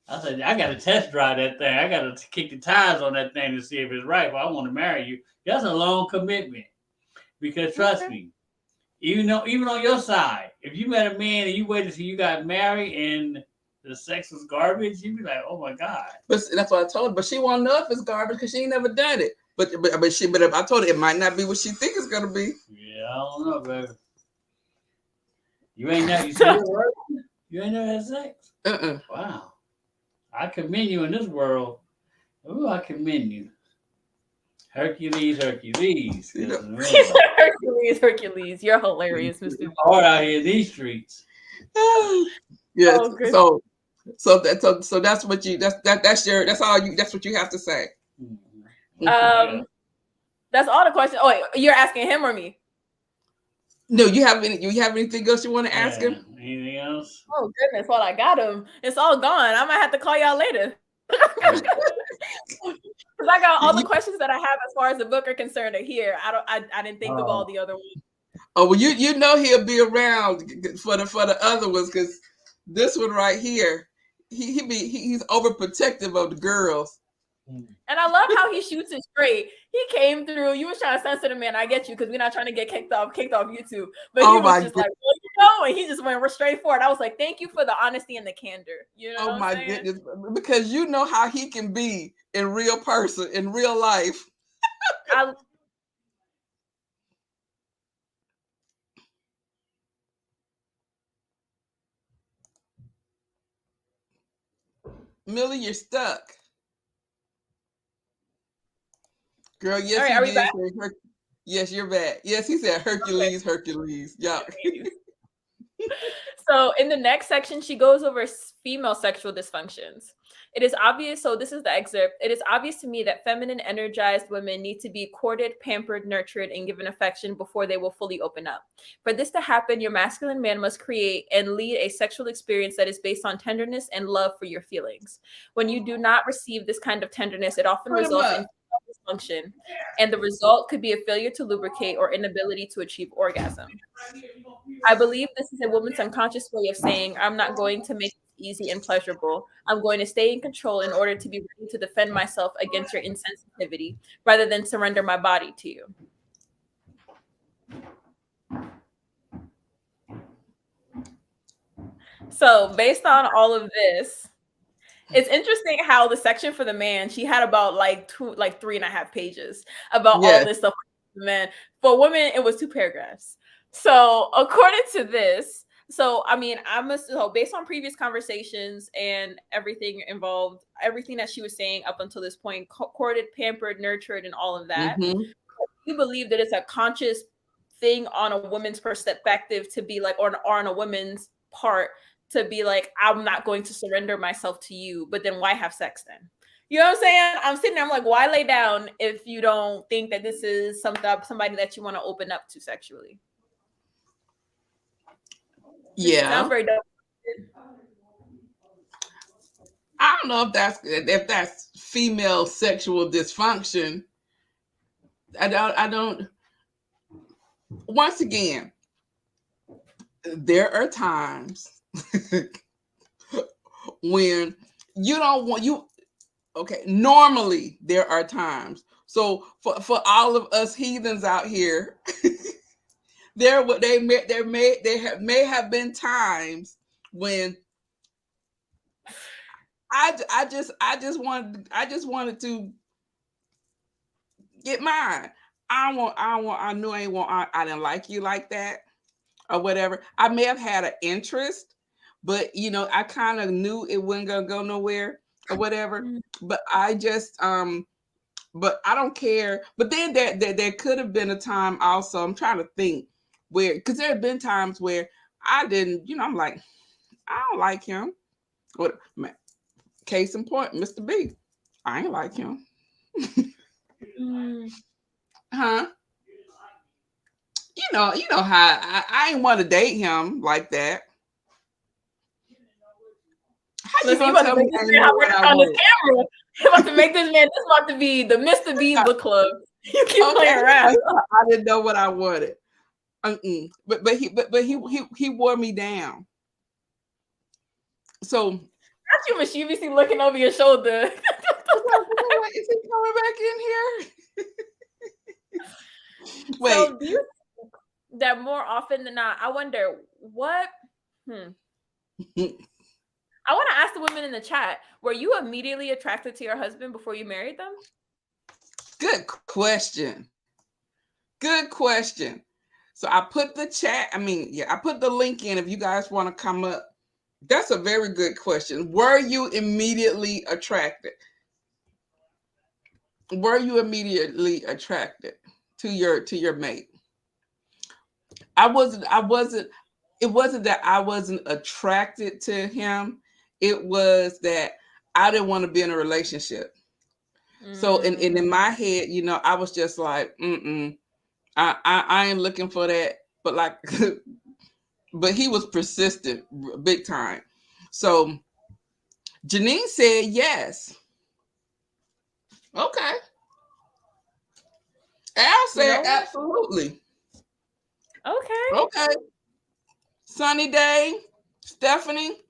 I said I gotta test drive that thing. I gotta kick the tires on that thing to see if it's right. If I want to marry you, that's a long commitment. Because trust me. Even on your side, if you met a man and you waited till you got married and the sex was garbage, you'd be like, "Oh my God!" But that's what I told her. But she won't know if it's garbage because she ain't never done it. But I told her it might not be what she think it's gonna be. Yeah, I don't know, baby. You ain't never you ain't never had sex. Wow, I commend you in this world. Oh, I commend you. Hercules. Hercules. You're hilarious, Mr. Hard out here in these streets. Yes. Oh, so that's what you that's what you have to say. That's all the questions. Oh, wait, you're asking him or me? No, you have anything else you want to ask him? Anything else? Oh goodness, well I got him. It's all gone. I might have to call y'all later. Because I got all the questions that I have as far as the book are concerned are here. I didn't think of all the other ones. Oh well, you know he'll be around for the other ones, because this one right here, he's overprotective of the girls. And I love how he shoots it straight. He came through. You was trying to censor the man. I get you, because we're not trying to get kicked off YouTube. But he was just like, and he just went straight forward. I was like, thank you for the honesty and the candor. Oh my goodness, because you know how he can be in real person, in real life. Millie, you're stuck. Girl, yes, right, are we back? Yes, you're back. Yes, he said Hercules. Yeah. So in the next section, she goes over female sexual dysfunctions. It is obvious, so this is the excerpt. It is obvious to me that feminine, energized women need to be courted, pampered, nurtured, and given affection before they will fully open up. For this to happen, your masculine man must create and lead a sexual experience that is based on tenderness and love for your feelings. When you do not receive this kind of tenderness, it often results in dysfunction, and the result could be a failure to lubricate or inability to achieve orgasm. I believe this is a woman's unconscious way of saying, I'm not going to make it easy and pleasurable. I'm going to stay in control in order to be ready to defend myself against your insensitivity rather than surrender my body to you. So based on all of this, it's interesting how the section for the man, she had about like 3.5 pages about all this stuff for the men. For women, it was 2 paragraphs. So according to this, I mean, based on previous conversations and everything involved, everything that she was saying up until this point, courted, pampered, nurtured, and all of that, you believe that it's a conscious thing on a woman's perspective to be like, or on a woman's part to be like, I'm not going to surrender myself to you, but then why have sex then? You know what I'm saying? I'm sitting there, I'm like, why lay down if you don't think that this is somebody that you want to open up to sexually? Yeah. Sounds very dope. I don't know if that's female sexual dysfunction. I don't. Once again, there are times when you don't want you. Okay, normally there are times. So for all of us heathens out here, there may have been times when I just wanted to get mine. I knew I didn't like you like that or whatever. I may have had an interest, but I kind of knew it wasn't gonna go nowhere or whatever. Mm. But I just but I don't care. But then there could have been a time also. I'm trying to think where, because there have been times where I didn't, I'm like, I don't like him. What case in point, Mr. B. I ain't like him. Mm. Huh? You know how I ain't want to date him like that. How you Listen, you gonna about to tell me make this I man ain't have know what I on this want? camera. You about to make this man. This about to be the Mr. B book club. You keep Okay, playing around. I didn't know what I wanted. But he wore me down. So That's you mischievously looking over your shoulder. is he coming back in here? Wait. So do you think that more often than not, I wonder what I want to ask the women in the chat, were you immediately attracted to your husband before you married them? Good question. Good question. So I put the chat, I put the link in if you guys want to come up. That's a very good question. Were you immediately attracted? Were you immediately attracted to your mate? It wasn't that I wasn't attracted to him. It was that I didn't want to be in a relationship. So in my head, I was just like, I ain't looking for that. But like, but he was persistent, big time. So Janine said yes. Okay. Al said absolutely. Okay. Okay. Sunny Day, Stephanie.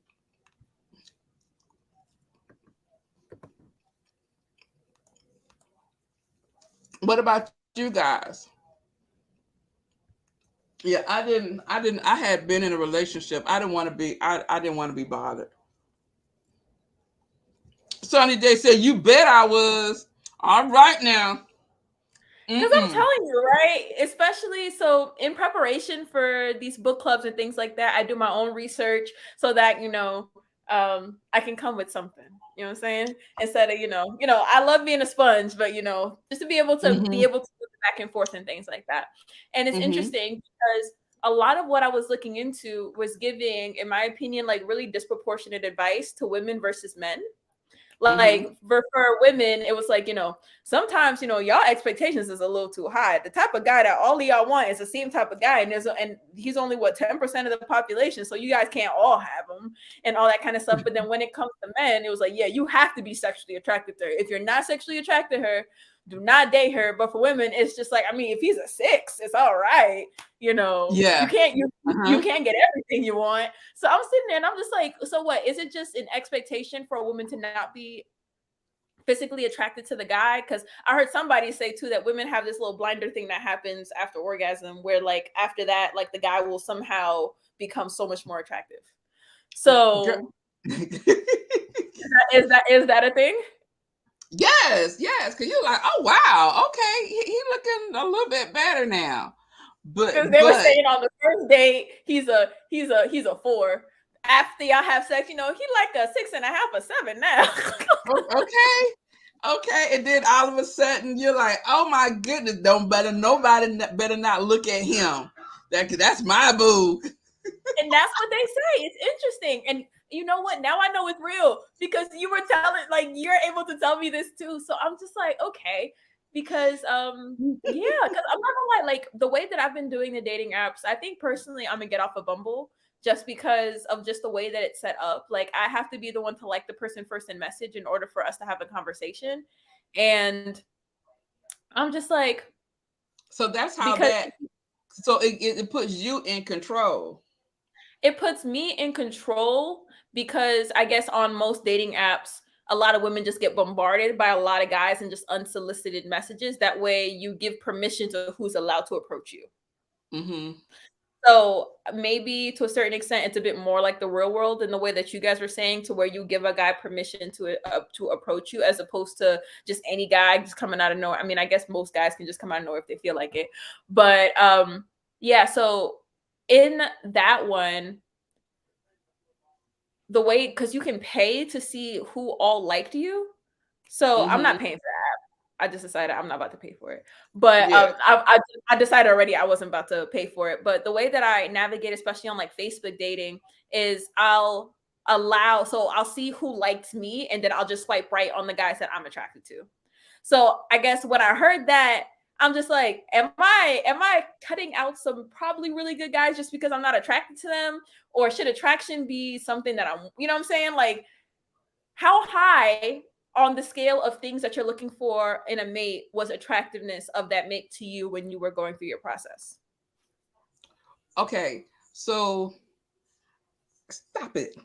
What about you guys? Yeah, I had been in a relationship. I didn't want to be bothered. Sunny Day said, "You bet I was." All right now. Because I'm telling you, right? Especially so in preparation for these book clubs and things like that, I do my own research so that, I can come with something. You know what I'm saying? Instead of, I love being a sponge, but just to be able to look back and forth and things like that. And it's interesting because a lot of what I was looking into was giving, in my opinion, like really disproportionate advice to women versus men. Like for women, it was like, sometimes, y'all expectations is a little too high. The type of guy that all of y'all want is the same type of guy. And he's only 10% of the population. So you guys can't all have him and all that kind of stuff. But then when it comes to men, it was like, yeah, you have to be sexually attracted to her. If you're not sexually attracted to her, do not date her. But for women, it's just like, if he's a 6, it's all right. Yeah. You can't get everything you want. So I'm sitting there and I'm just like, so what? Is it just an expectation for a woman to not be physically attracted to the guy? Because I heard somebody say too that women have this little blinder thing that happens after orgasm where like after that, like the guy will somehow become so much more attractive. So is that a thing? Yes, because you're like, oh wow, okay, he looking a little bit better now. But because they were saying on the first date he's a 4. After y'all have sex, he like a 6.5 or 7 now. Okay, and then all of a sudden you're like, oh my goodness, nobody better not look at him. That's my boo. And that's what they say. It's interesting. And you know what? Now I know it's real because you were telling, like, you're able to tell me this too. So I'm just like, okay. Because because I'm not gonna lie, like the way that I've been doing the dating apps, I think personally I'm gonna get off of Bumble just because of just the way that it's set up. Like I have to be the one to like the person first in message in order for us to have a conversation. And I'm just like, so that's how so it puts you in control. It puts me in control because I guess on most dating apps, a lot of women just get bombarded by a lot of guys and just unsolicited messages. That way, you give permission to who's allowed to approach you. Mm-hmm. So maybe to a certain extent, it's a bit more like the real world in the way that you guys were saying, to where you give a guy permission to approach you, as opposed to just any guy just coming out of nowhere. I mean, I guess most guys can just come out of nowhere if they feel like it, but yeah. So in that one, the way, because you can pay to see who all liked you. So I'm Mm-hmm. not paying for that. I just decided I'm not about to pay for it. But Yeah. I decided already I wasn't about to pay for it. But the way that I navigate, especially on like Facebook dating, is I'll see who likes me, and then I'll just swipe right on the guys that I'm attracted to. So I guess when I heard that, I'm just like, am I cutting out some probably really good guys just because I'm not attracted to them? Or should attraction be something that I'm, you know what I'm saying? Like, how high on the scale of things that you're looking for in a mate was attractiveness of that mate to you when you were going through your process? Okay. So stop it.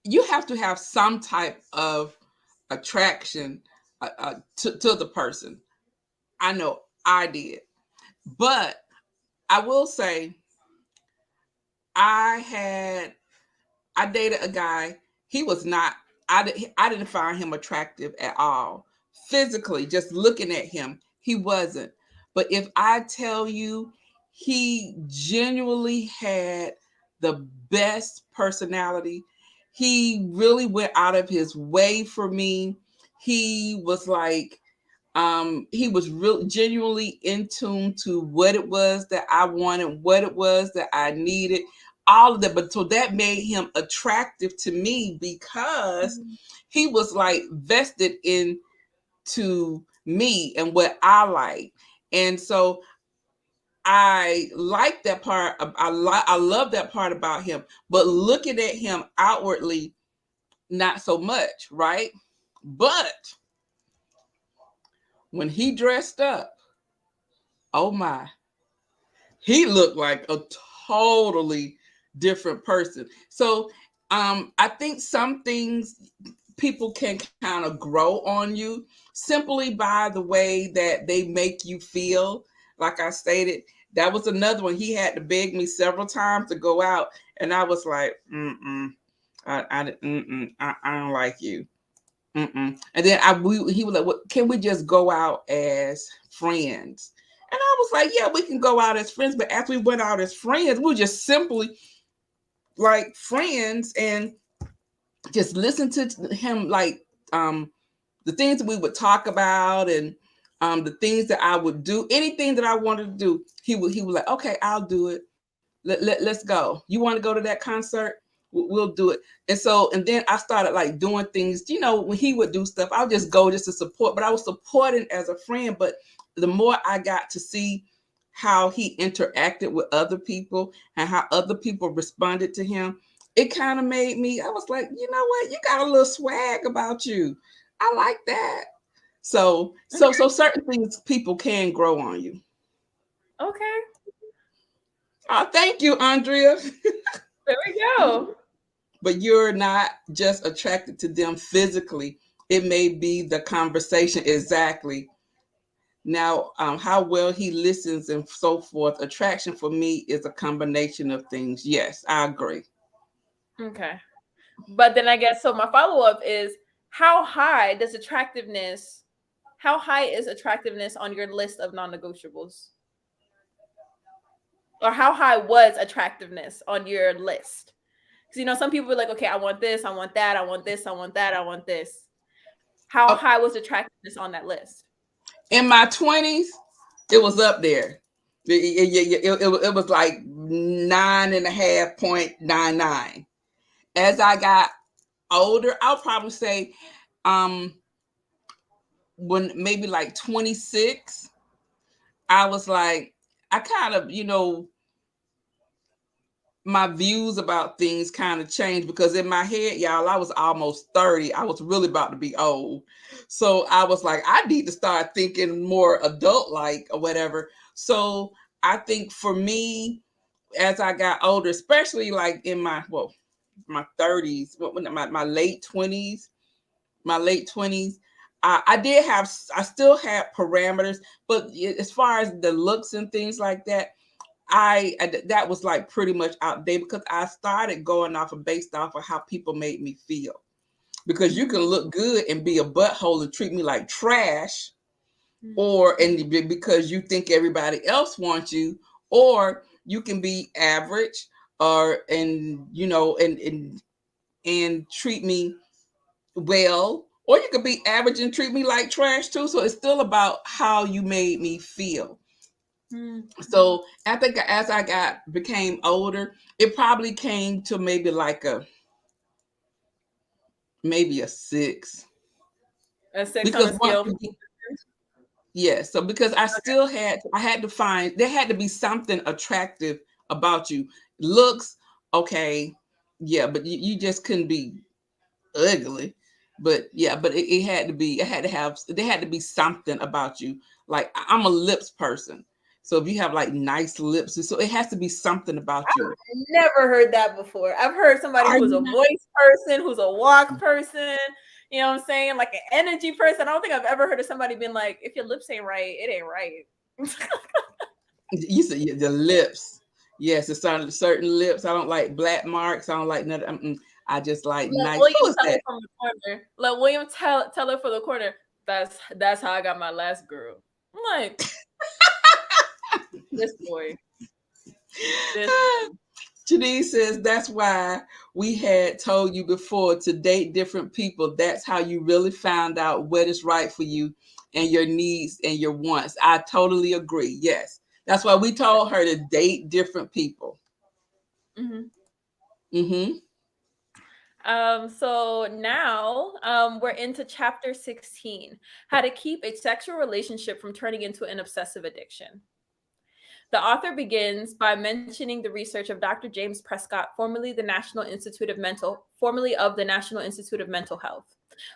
You have to have some type of attraction to the person. I know I did, but I will say I dated a guy. He was not. I didn't find him attractive at all. Physically, just looking at him, he wasn't. But if I tell you, he genuinely had the best personality. He really went out of his way for me. He was like, he was real genuinely in tune to what it was that I wanted, what it was that I needed, all of that. But so that made him attractive to me because he was like vested into me and what I like. And so I like that part. I love that part about him. But looking at him outwardly, not so much, right? But when he dressed up, oh my, he looked like a totally different person. So I think some things people can kind of grow on you simply by the way that they make you feel. Like I stated, that was another one. He had to beg me several times to go out, and I was like, I don't like you. And then he was like, well, can we just go out as friends? And I was like, yeah, we can go out as friends. But after we went out as friends, we were just simply like friends and just listen to him, like the things that we would talk about and the things that I would do, anything that I wanted to do, he would like, okay, I'll do it. Let's go. You want to go to that concert? We'll do it. And then I started like doing things, when he would do stuff, I would just go just to support, but I was supporting as a friend. But the more I got to see how he interacted with other people and how other people responded to him, it kind of made me, I was like, you know what? You got a little swag about you. I like that. So certain things people can grow on you. Okay. Oh, thank you, Andrea. There we go. But you're not just attracted to them physically. It may be the conversation. Exactly. Now, how well he listens and so forth. Attraction for me is a combination of things. Yes, I agree. Okay. But then I guess, so my follow-up is, how high is attractiveness on your list of non-negotiables? Or how high was attractiveness on your list? Because, some people are like, okay, I want this, I want that, I want this, I want that, I want this. How high was attractiveness on that list? In my 20s, it was up there. It was like 9.5.99. As I got older, I'll probably say when maybe like 26, I was like, I kind of, my views about things kind of changed because in my head, y'all, I was almost 30. I was really about to be old. So I was like, I need to start thinking more adult like or whatever. So I think for me, as I got older, especially like in my 30s, my late 20s, I still had parameters, but as far as the looks and things like that, that was like pretty much outdated because I started going based off of how people made me feel. Because you can look good and be a butthole and treat me like trash, because you think everybody else wants you, or you can be average, and treat me well, or you could be average and treat me like trash too. So it's still about how you made me feel. So I think as I became older, it probably came to maybe a 6. A 6 on Because a scale. yes, so because I still had to find, there had to be something attractive about you. Looks, okay, yeah, but you just couldn't be ugly. But yeah, but it had to be, there had to be something about you. Like I'm a lips person. So if you have like nice lips, so it has to be something about you. I've never heard that before. I've heard somebody who's a voice person, who's a walk person, you know what I'm saying? Like an energy person. I don't think I've ever heard of somebody being like, if your lips ain't right, it ain't right. You said the lips. Yes, it's certain lips. I don't like black marks. I don't like nothing. I just like Let nice. William tell her from the corner. Let William tell her from the corner. That's how I got my last girl. I'm like, this boy. Janine says that's why we had told you before to date different people. That's how you really found out what is right for you and your needs and your wants. I totally agree. Yes. That's why we told her to date different people. So now we're into chapter 16, how to keep a sexual relationship from turning into an obsessive addiction. The author begins by mentioning the research of Dr. James Prescott, formerly of the National Institute of Mental Health.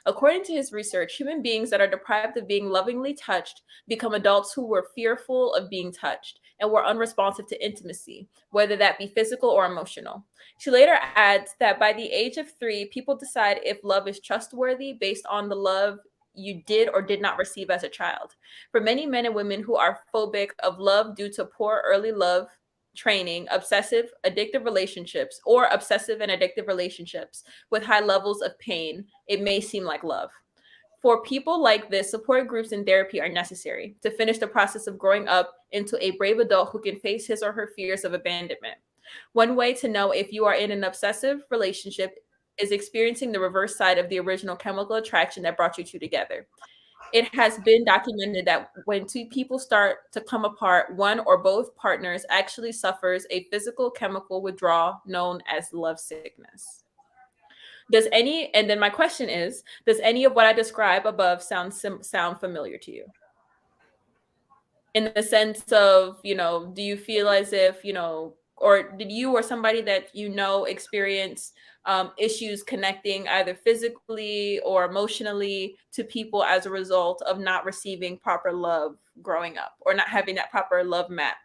According to his research, human beings that are deprived of being lovingly touched become adults who were fearful of being touched and were unresponsive to intimacy, whether that be physical or emotional. She later adds that by the age of 3, people decide if love is trustworthy based on the love you did or did not receive as a child. For many men and women who are phobic of love due to poor early love training, obsessive and addictive relationships with high levels of pain, it may seem like love. For people like this, support groups and therapy are necessary to finish the process of growing up into a brave adult who can face his or her fears of abandonment. One way to know if you are in an obsessive relationship is experiencing the reverse side of the original chemical attraction that brought you two together. It has been documented that when two people start to come apart, one or both partners actually suffers a physical chemical withdrawal known as love sickness. And then my question is, does any of what I describe above sound familiar to you? In the sense of, do you feel as if, or did you or somebody that experience issues connecting either physically or emotionally to people as a result of not receiving proper love growing up, or not having that proper love map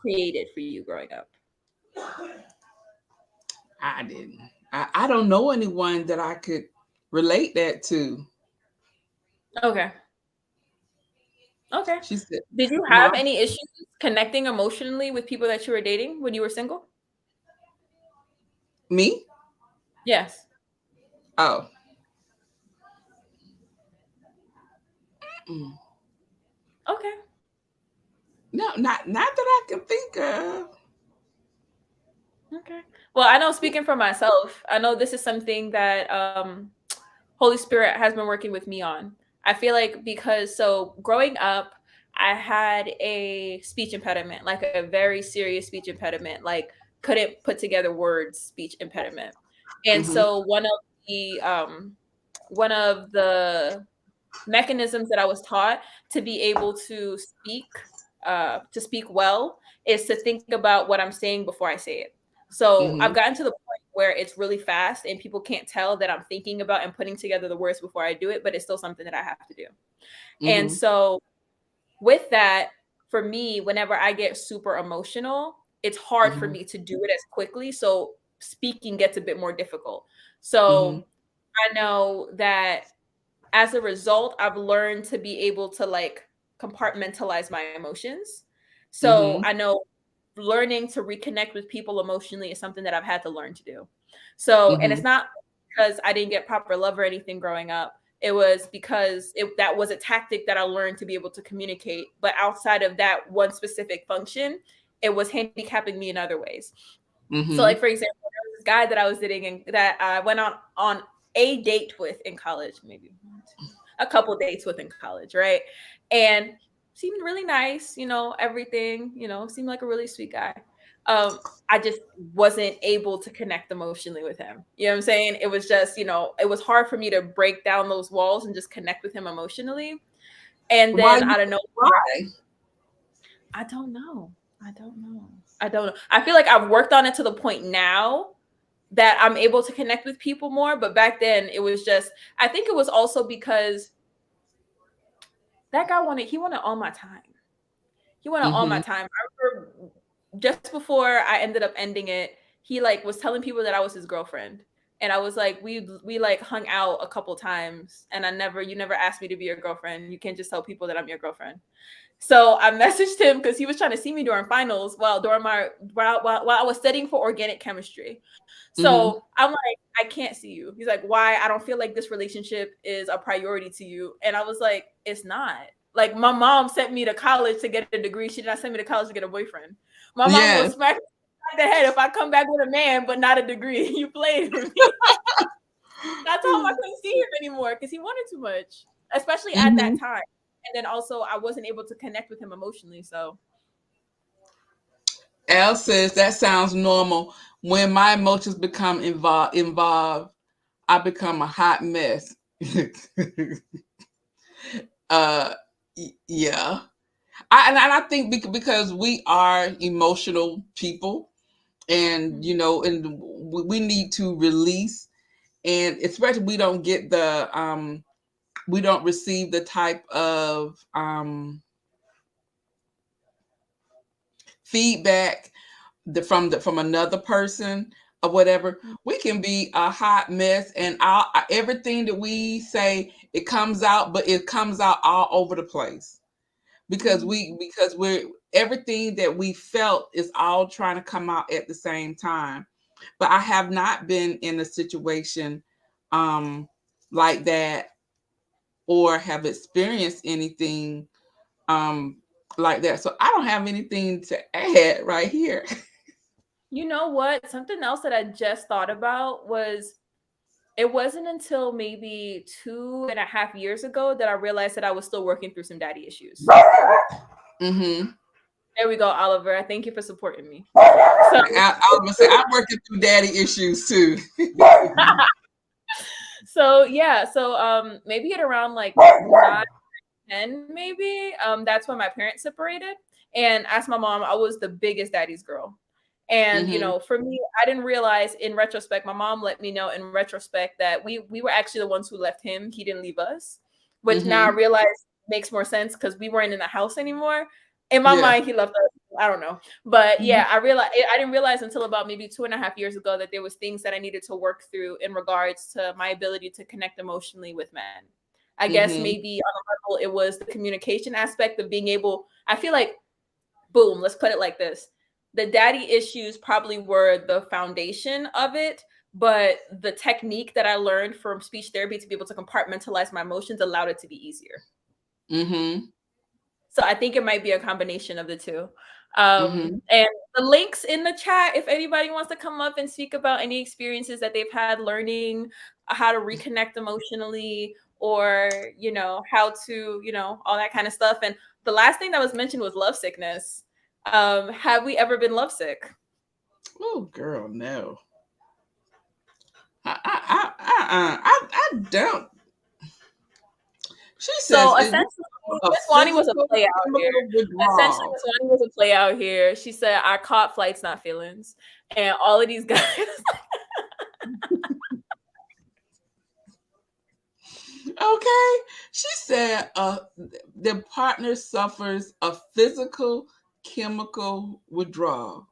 created for you growing up? I didn't. I don't know anyone that I could relate that to. Okay. She said, did you have any issues connecting emotionally with people that you were dating when you were single? Me? Yes. Oh. Okay. No, not that I can think of. Okay. Well, I know, speaking for myself, I know this is something that Holy Spirit has been working with me on. I feel like so growing up, I had a speech impediment, like a very serious speech impediment, like couldn't put together words, speech impediment. And so one of the mechanisms that I was taught to be able to speak well is to think about what I'm saying before I say it. So I've gotten to the point where it's really fast and people can't tell that I'm thinking about and putting together the words before I do it, but it's still something that I have to do. And so with that, for me, whenever I get super emotional, it's hard for Mhm. me to do it as quickly. So speaking gets a bit more difficult. Mhm. So I know that as a result, I've learned to be able to like compartmentalize my emotions. So Mhm. I know learning to reconnect with people emotionally is something that I've had to learn to do. So, and it's Mhm. not because I didn't get proper love or anything growing up. It was because that was a tactic that I learned to be able to communicate. But outside of that one specific function, it was handicapping me in other ways. So, like Mhm. for example, there was this guy that I was dating and that I went on a date with in college, maybe a couple dates with in college, right? And seemed really nice, everything, seemed like a really sweet guy. Um, I just wasn't able to connect emotionally with him. You know what I'm saying? It was just, it was hard for me to break down those walls and just connect with him emotionally. And Why? then I don't know. Why? I don't know. I don't know. I don't know. I feel like I've worked on it to the point now that I'm able to connect with people more. But back then it was just, I think it was also because that guy he wanted all my time. He wanted all my Mhm. time. I remember just before I ended up ending it, he like was telling people that I was his girlfriend. And I was like, we like hung out a couple times and you never asked me to be your girlfriend. You can't just tell people that I'm your girlfriend. So I messaged him because he was trying to see me during finals while I was studying for organic chemistry. Mhm. So I'm like, I can't see you. He's like, why? I don't feel like this relationship is a priority to you. And I was like, it's not. Like my mom sent me to college to get a degree. She did not send me to college to get a boyfriend. My mom will Yes. smack me in the head if I come back with a man, but not a degree. You played with me. I told him I couldn't see him anymore because he wanted too much, especially at that Mhm. time. And then also I wasn't able to connect with him emotionally. So Al says that sounds normal. When my emotions become involved, I become a hot mess. uh, yeah. And I think because we are emotional people, and and we need to release, and especially we don't receive the type of feedback from another person or whatever. We can be a hot mess, and everything that we say, it comes out, but it comes out all over the place because we're everything that we felt is all trying to come out at the same time. But I have not been in a situation like that, or have experienced anything um like that. So I don't have anything to add right here. you know what? Something else that I just thought about was it wasn't until maybe 2.5 years ago that I realized that I was still working through some daddy issues. Mm-hmm. There we go, Oliver. I thank you for supporting me. So, I was gonna say I'm working through daddy issues too. so yeah, so maybe at around like 9, 10, maybe that's when my parents separated. And as my mom, I was the biggest daddy's girl. And Mm-hmm. for me, I didn't realize in retrospect, my mom let me know in retrospect that we were actually the ones who left him. He didn't leave us, which now I Mm-hmm. realize makes more sense because we weren't in the house anymore. In my Yeah. mind, he left us. I don't know. But Mm-hmm. yeah, I didn't realize until about maybe 2.5 years ago that there was things that I needed to work through in regards to my ability to connect emotionally with men. I guess Mm-hmm. maybe on a level it was the communication aspect of being able, I feel like, boom, let's put it like this. The daddy issues probably were the foundation of it, but the technique that I learned from speech therapy to be able to compartmentalize my emotions allowed it to be easier. Mm-hmm. So I think it might be a combination of the two. Mm-hmm. And the links in the chat, if anybody wants to come up and speak about any experiences that they've had learning how to reconnect emotionally, or how to all that kind of stuff. And the last thing that was mentioned was love sickness. Have we ever been lovesick? Oh, girl, no. I don't. She says So it essentially, a Miss Wani was a physical play out here. chemical Essentially, withdrawal. Miss Wani was a play out here. She said, "I caught flights, not feelings," and all of these guys. Okay. She said the partner suffers a physical chemical withdrawal.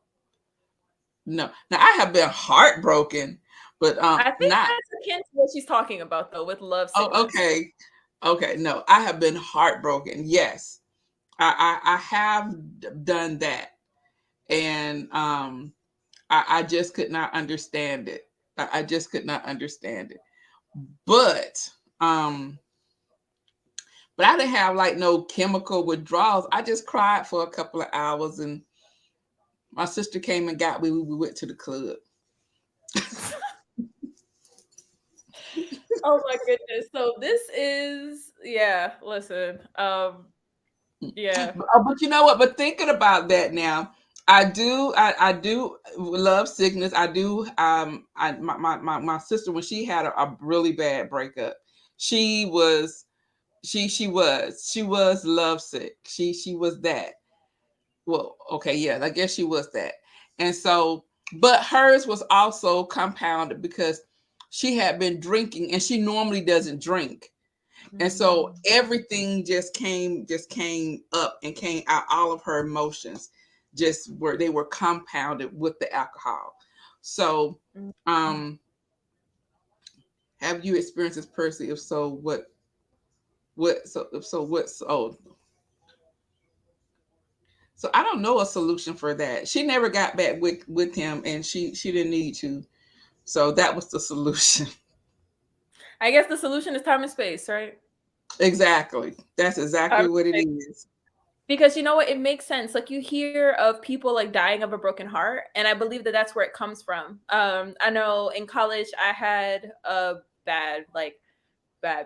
No. Now I have been heartbroken, but I think not that's akin to what she's talking about though, with love oh sickness. okay. Okay. No, I have been heartbroken. Yes. I have done that. And I just could not understand it. I just could not understand it. But um but I didn't have like no chemical withdrawals. I just cried for a couple of hours and my sister came and got me. We went to the club. Oh my goodness. So this is listen. Yeah. But you know what? But thinking about that now, I do love sickness. I do my sister when she had a really bad breakup, she was she was lovesick. She was that. Well, okay, yeah, I guess she was that. And so, but hers was also compounded because she had been drinking and she normally doesn't drink. And so everything just came up and came out. All of her emotions just were they were compounded with the alcohol. So have you experienced this personally? If so, what so if so what's so I don't know a solution for that. She never got back with him and she didn't need to. So that was the solution. I guess the solution is time and space, right? Exactly. That's exactly what it is. Because you know what, it makes sense. Like you hear of people like dying of a broken heart, and I believe that that's where it comes from. I know in college I had a bad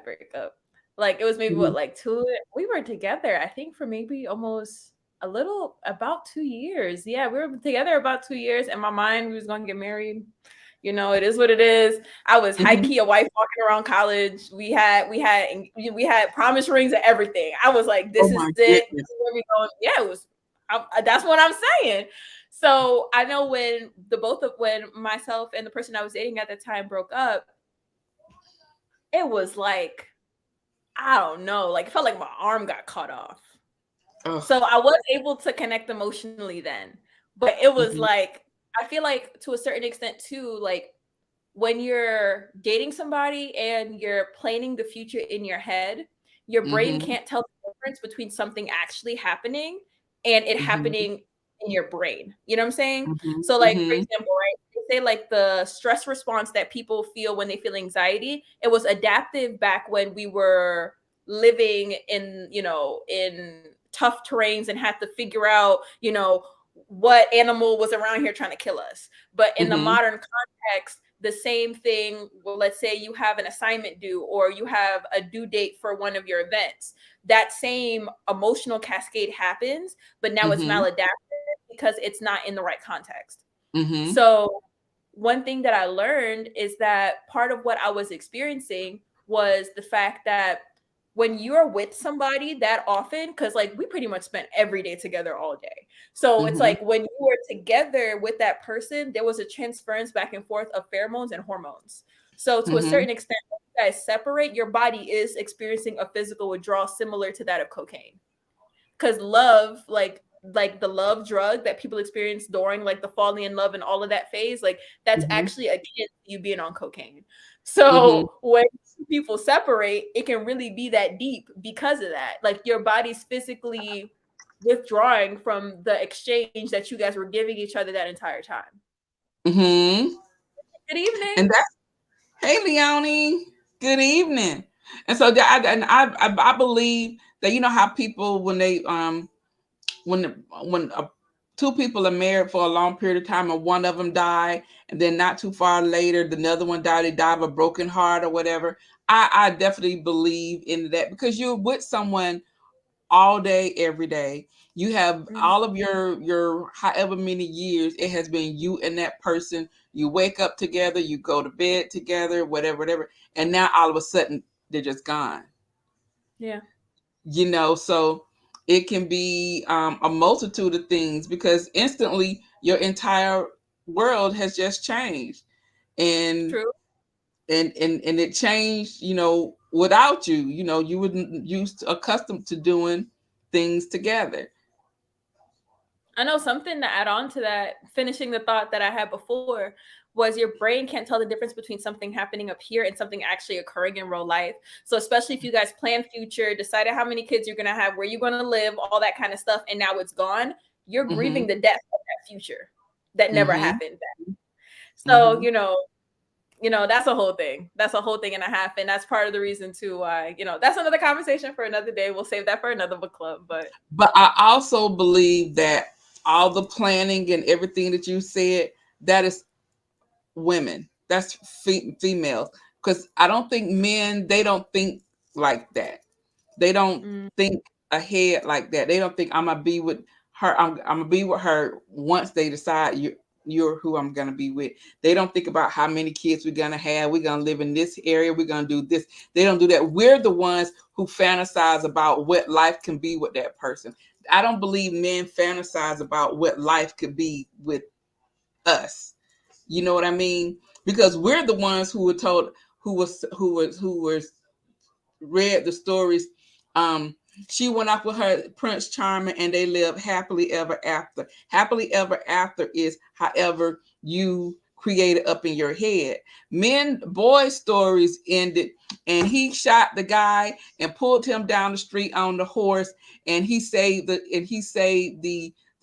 breakup. Like it was maybe what Mhm. like two. We were together, I think, for maybe almost a little about 2 years. Yeah, we were together about 2 years. In my mind, we was gonna get married. You know, it is what it is. I was high Mhm. key a wife walking around college. We had promise rings and everything. I was like, Oh this is my it. This goodness. is where we going. Yeah, it was. That's what I'm saying. So I know when myself and the person I was dating at the time broke up, it was like I don't know, like it felt like my arm got cut off. Oh. So I was able to connect emotionally then, but it was Mhm. like I feel like to a certain extent too, like when you're dating somebody and you're planning the future in your head, your brain Mhm. can't tell the difference between something actually happening and it Mhm. happening in your brain. You know what I'm saying? Mhm. So, like, for Mhm. example, right? They say like the stress response that people feel when they feel anxiety, it was adaptive back when we were living in tough terrains and had to figure out, what animal was around here trying to kill us. But in the Mhm. modern context, the same thing, well, let's say you have an assignment due or you have a due date for one of your events. That same emotional cascade happens, but now it's Mhm. maladaptive because it's not in the right context. Mhm. So, one thing that I learned is that part of what I was experiencing was the fact that when you're with somebody that often, because like we pretty much spent every day together all day. So it's Mhm. like when you were together with that person, there was a transference back and forth of pheromones and hormones. So to a Mhm. certain extent, when you guys separate, your body is experiencing a physical withdrawal similar to that of cocaine. Because love, like the love drug that people experience during like the falling in love and all of that phase, like that's Mhm. actually akin to you being on cocaine. Mhm. So when people separate, it can really be that deep because of that. Like your body's physically withdrawing from the exchange that you guys were giving each other that entire time. Mhm. Good evening. And that's hey Leonie. Good evening. And so I believe that you know how people when they when two people are married for a long period of time and one of them died and then not too far later the other one died, they died of a broken heart or whatever. I definitely believe in that because you're with someone all day every day. You have Mm. all of your however many years it has been you and that person. You wake up together, you go to bed together, whatever, and now all of a sudden they're just gone. Yeah. So it can be a multitude of things because instantly your entire world has just changed and True. and it changed without you. You know, you wouldn't used accustomed to doing things together. I know something to add on to that, finishing the thought that I had before, was your brain can't tell the difference between something happening up here and something actually occurring in real life. So especially if you guys plan future, decided how many kids you're going to have, where you're going to live, all that kind of stuff, and now it's gone, you're grieving the death of that future that never happened. So, that's a whole thing. That's a whole thing and a half. And that's part of the reason too why, that's another conversation for another day. We'll save that for another book club. But I also believe that all the planning and everything that you said, that is women. That's females. Because I don't think men, they don't think like that. They don't think ahead like that. They don't think I'm gonna be with her. I'm gonna be with her once they decide you're who I'm gonna be with. They don't think about how many kids we're gonna have. We're gonna live in this area. We're gonna do this. They don't do that. We're the ones who fantasize about what life can be with that person. I don't believe men fantasize about what life could be with us. You know what I mean? Because we're the ones who were told, who was read the stories. She went off with her Prince Charming and they lived happily ever after. Happily ever after is however you create it up in your head. Boys' stories ended and he shot the guy and pulled him down the street on the horse and he saved the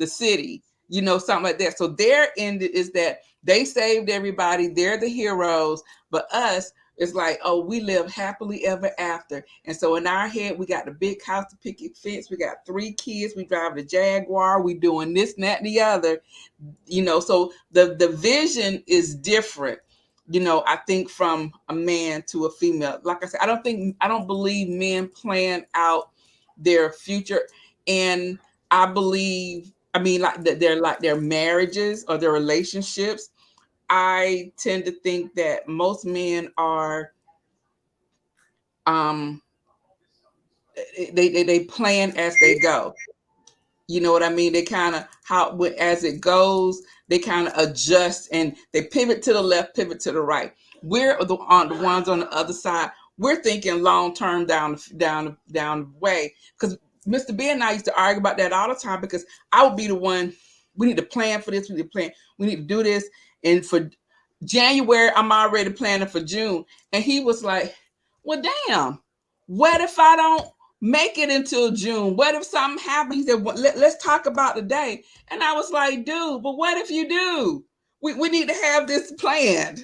city, something like that. So their end is that they saved everybody. They're the heroes, but us, it's like, oh, we live happily ever after. And so in our head, we got the big house, the picket fence. We got 3 kids. We drive the Jaguar. We doing this and that and the other. So the vision is different, I think from a man to a female. Like I said, I don't believe men plan out their future. And I believe, like their marriages or their relationships. I tend to think that most men are they plan as they go. You know what I mean? They kind of as it goes, they kind of adjust and they pivot to the left, pivot to the right. We're the ones on the other side. We're thinking long term down the way. Because Mr. B and I used to argue about that all the time because I would be the one. We need to plan for this. We need to do this. And for January, I'm already planning for June. And he was like, well, damn, what if I don't make it until June? What if something happens? He said, well, let's talk about the day. And I was like, dude, but what if you do? We need to have this planned.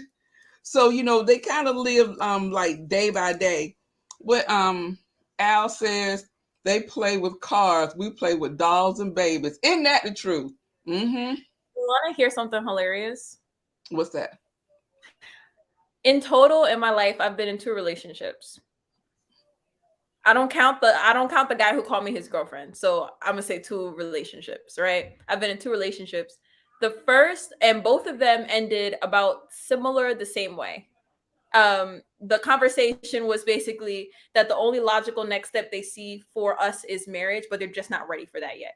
So, they kind of live like day by day. What Al says, they play with cars. We play with dolls and babies. Isn't that the truth? Mm-hmm. You want to hear something hilarious? What's that? In total, in my life, I've been in 2 relationships. I don't count the guy who called me his girlfriend. So I'm gonna say 2 relationships, right? I've been in 2 relationships. The first, and both of them ended about similar, the same way. The conversation was basically that the only logical next step they see for us is marriage, but they're just not ready for that yet.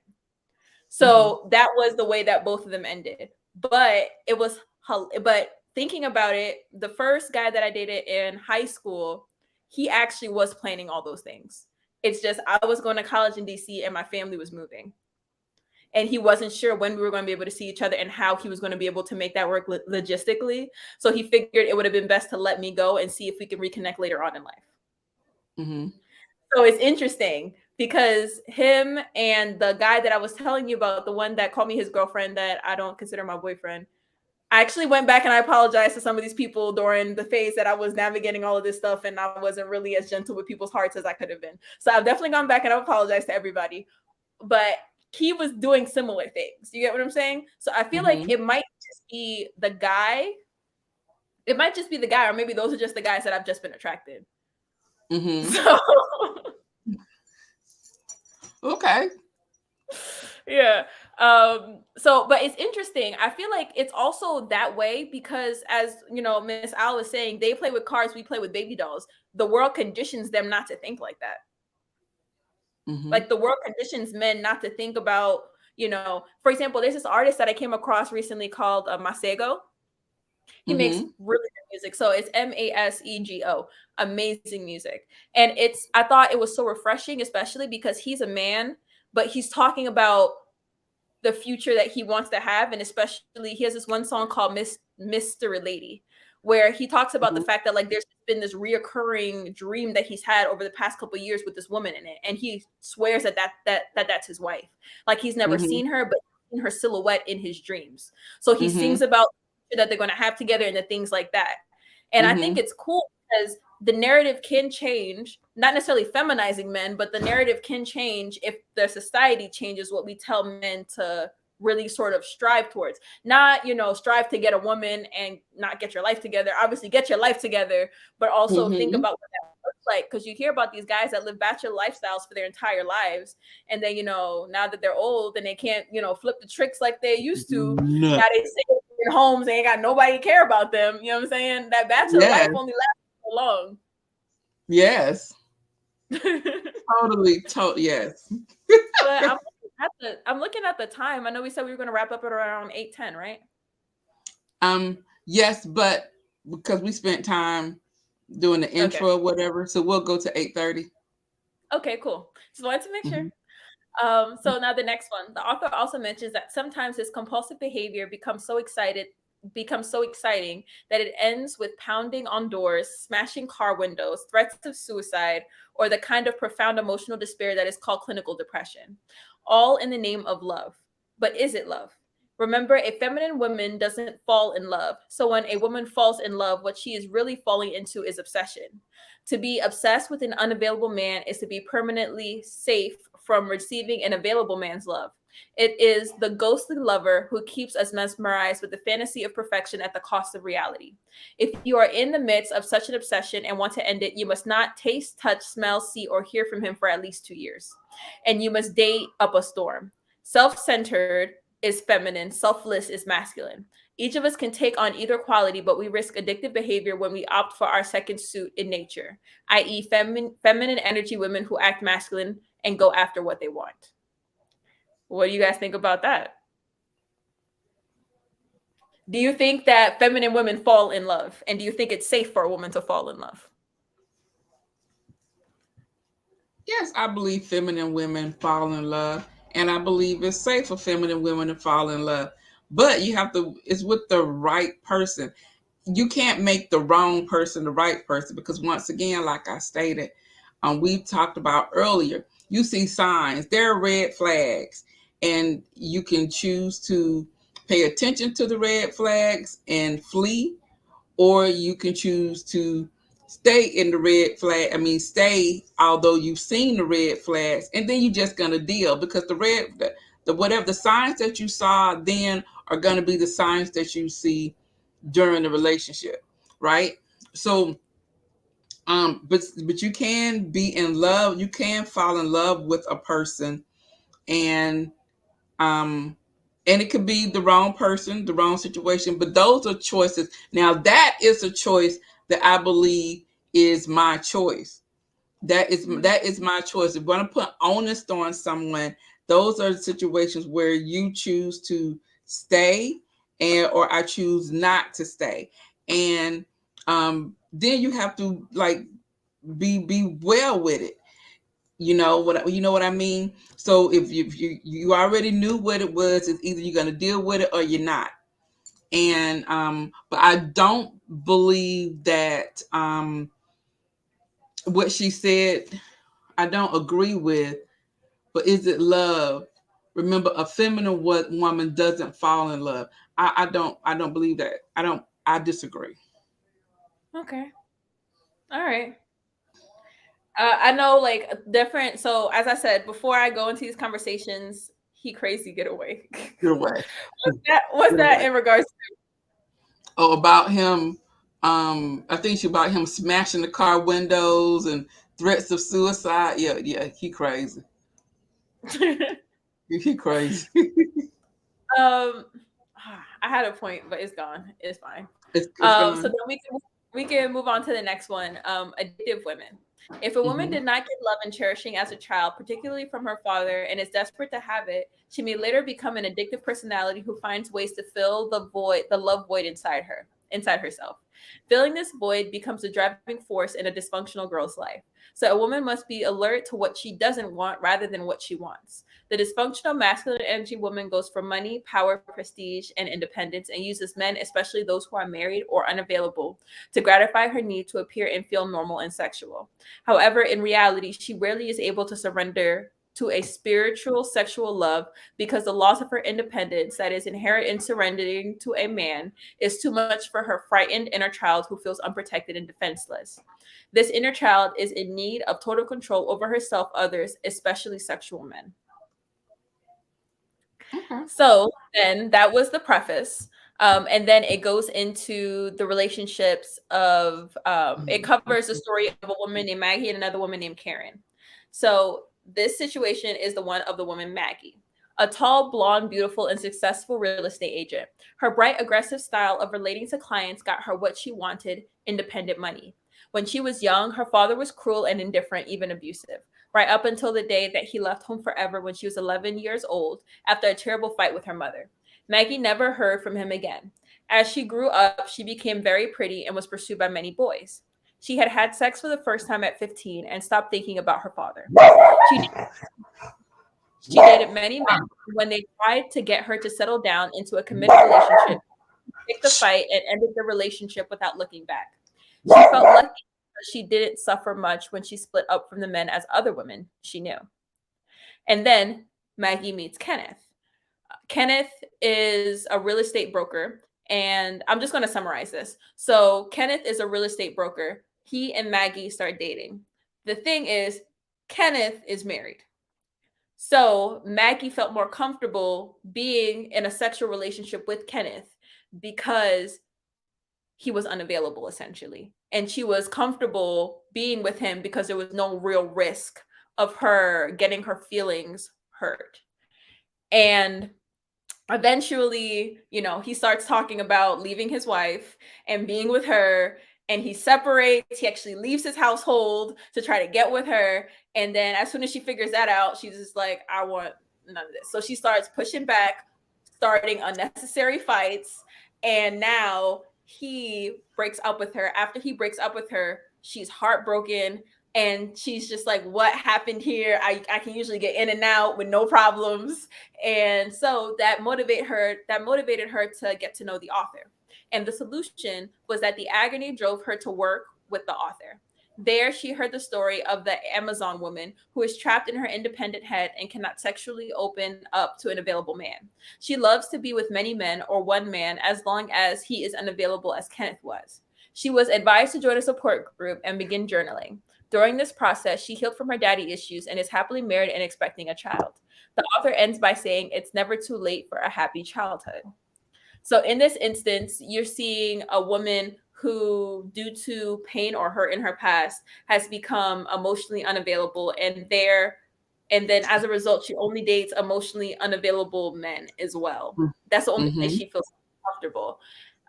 So that was the way that both of them ended. But thinking about it, the first guy that I dated in high school, he actually was planning all those things. It's just I was going to college in DC and my family was moving. And he wasn't sure when we were going to be able to see each other and how he was going to be able to make that work logistically. So he figured it would have been best to let me go and see if we could reconnect later on in life. Mm-hmm. So it's interesting because him and the guy that I was telling you about, the one that called me his girlfriend that I don't consider my boyfriend, I actually went back and I apologized to some of these people during the phase that I was navigating all of this stuff and I wasn't really as gentle with people's hearts as I could have been. So I've definitely gone back and I've apologized to everybody. But he was doing similar things. You get what I'm saying? So I feel like it might just be the guy. It might just be the guy, or maybe those are just the guys that I've just been attracted. So okay. Yeah. But it's interesting. I feel like it's also that way because, as you know, Miss Al was saying, they play with cars, we play with baby dolls. The world conditions them not to think like that. Like the world conditions men not to think about, for example, there's this artist that I came across recently called Masego. He makes Mm-hmm. really good music. So it's Masego, amazing music. And I thought it was so refreshing, especially because he's a man, but he's talking about the future that he wants to have. And especially, he has this one song called Mystery Lady, where he talks about the fact that like there's been this reoccurring dream that he's had over the past couple of years with this woman in it. And he swears that's his wife. Like he's never Mm-hmm. seen her, but seen her silhouette in his dreams. So he Mm-hmm. sings about that they're going to have together and the things like that. And I think Mm-hmm. it's cool because the narrative can change, not necessarily feminizing men, but the narrative can change if the society changes what we tell men to really sort of strive towards. Not, strive to get a woman and not get your life together. Obviously, get your life together, but also think Mm-hmm. about what that looks like. Because you hear about these guys that live bachelor lifestyles for their entire lives. And then, now that they're old and they can't, flip the tricks like they used to, No. now they stay in homes, they ain't got nobody to care about them. You know what I'm saying? That bachelor Yes. life only lasts so long. Yes. Totally. Yes. But I'm looking at the time. I know we said we were going to wrap up at around 8:10, right? Yes, but because we spent time doing the intro or whatever, so we'll go to 8:30. Okay, cool. Just wanted to make sure. Mm-hmm. So now the next one. The author also mentions that sometimes his compulsive behavior becomes so exciting that it ends with pounding on doors, smashing car windows, threats of suicide, or the kind of profound emotional despair that is called clinical depression, all in the name of love. But is it love? Remember, a feminine woman doesn't fall in love. So when a woman falls in love, what she is really falling into is obsession. To be obsessed with an unavailable man is to be permanently safe from receiving an available man's love. It is the ghostly lover who keeps us mesmerized with the fantasy of perfection at the cost of reality. If you are in the midst of such an obsession and want to end it, you must not taste, touch, smell, see, or hear from him for at least 2 years. And you must date up a storm. Self-centered is feminine, selfless is masculine. Each of us can take on either quality, but we risk addictive behavior when we opt for our second suit in nature, i.e., feminine energy women who act masculine and go after what they want. What do you guys think about that? Do you think that feminine women fall in love? And do you think it's safe for a woman to fall in love? Yes, I believe feminine women fall in love, and I believe it's safe for feminine women to fall in love. But it's with the right person. You can't make the wrong person the right person because, once again, like I stated, we talked about earlier, you see signs, there are red flags, and you can choose to pay attention to the red flags and flee, or you can choose to stay in the red flag. I mean, stay although you've seen the red flags, and then you're just gonna deal because the whatever the signs that you saw then are gonna be the signs that you see during the relationship, right? So, but you can be in love. You can fall in love with a person, and um, and it could be the wrong person, the wrong situation. But those are choices. Now, that is a choice that I believe is my choice. That is my choice. If we're gonna put onus on someone, those are the situations where you choose to stay, and or I choose not to stay. And then you have to like be well with it. You know what I mean. So if you already knew what it was, it's either you're gonna deal with it or you're not. And but I don't believe that what she said, I don't agree with. But is it love? Remember, a feminine woman doesn't fall in love. I don't believe that. I disagree. Okay. All right. I know like different. So as I said, before I go into these conversations, he crazy get away. Your way. What's that in regards to? Oh, about him. I think it's about him smashing the car windows and threats of suicide. Yeah, he crazy. He crazy. um I had a point, but it's gone. It's fine. It's So gone. then we can move on to the next one. Addictive women. If a woman Mm-hmm. did not get love and cherishing as a child, particularly from her father, and is desperate to have it, she may later become an addictive personality who finds ways to fill the love void inside her. inside herself. Filling this void becomes a driving force in a dysfunctional girl's life. So a woman must be alert to what she doesn't want rather than what she wants. The dysfunctional masculine energy woman goes for money, power, prestige, and independence, and uses men, especially those who are married or unavailable, to gratify her need to appear and feel normal and sexual. However, in reality, she rarely is able to surrender to a spiritual sexual love because the loss of her independence that is inherent in surrendering to a man is too much for her frightened inner child who feels unprotected and defenseless. This inner child is in need of total control over herself, others, especially sexual men. Okay. So then that was the preface. And then it goes into the relationships of, it covers the story of a woman named Maggie and another woman named Karen. So this situation is the one of the woman Maggie, a tall, blonde, beautiful, and successful real estate agent. Her bright, aggressive style of relating to clients got her what she wanted: independent money. When she was young, her father was cruel and indifferent, even abusive, right up until the day that he left home forever when she was 11 years old after a terrible fight with her mother. Maggie never heard from him again. As she grew up, she became very pretty and was pursued by many boys. She had had sex for the first time at 15 and stopped thinking about her father. She dated many men. When they tried to get her to settle down into a committed relationship, she picked a fight and ended the relationship without looking back. She felt lucky because she didn't suffer much when she split up from the men as other women she knew. And then Maggie meets Kenneth. Kenneth is a real estate broker, and I'm just going to summarize this. So Kenneth is a real estate broker. He and Maggie start dating. The thing is, Kenneth is married. So Maggie felt more comfortable being in a sexual relationship with Kenneth because he was unavailable, essentially. And she was comfortable being with him because there was no real risk of her getting her feelings hurt. And eventually, he starts talking about leaving his wife and being with her, and he separates. He actually leaves his household to try to get with her. And then as soon as she figures that out, she's just like, I want none of this. So she starts pushing back, starting unnecessary fights. And now he breaks up with her. After he breaks up with her, she's heartbroken. And she's just like, what happened here? I can usually get in and out with no problems. And so that motivated her to get to know the author. And the solution was that the agony drove her to work with the author. There, she heard the story of the Amazon woman who is trapped in her independent head and cannot sexually open up to an available man. She loves to be with many men or one man as long as he is unavailable, as Kenneth was. She was advised to join a support group and begin journaling. During this process, she healed from her daddy issues and is happily married and expecting a child. The author ends by saying it's never too late for a happy childhood. So in this instance, you're seeing a woman who, due to pain or hurt in her past, has become emotionally unavailable, and then as a result, she only dates emotionally unavailable men as well. That's the only place she feels comfortable.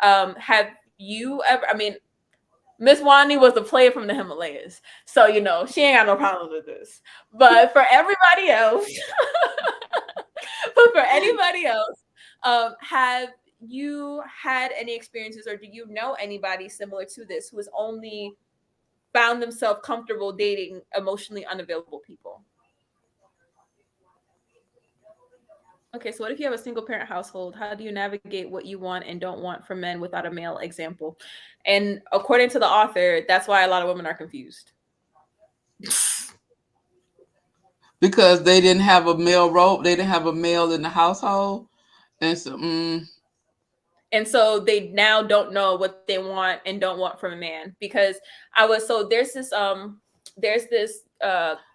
Have you ever? I mean, Miss Wani was a player from the Himalayas, so she ain't got no problems with this. But for everybody else, have you had any experiences, or do you know anybody similar to this who has only found themselves comfortable dating emotionally unavailable people? Okay, so what if you have a single parent household? How do you navigate what you want and don't want from men without a male example? And according to the author, that's why a lot of women are confused. Because they didn't have a male role, they didn't have a male in the household. And so they now don't know what they want and don't want from a man. Because there's this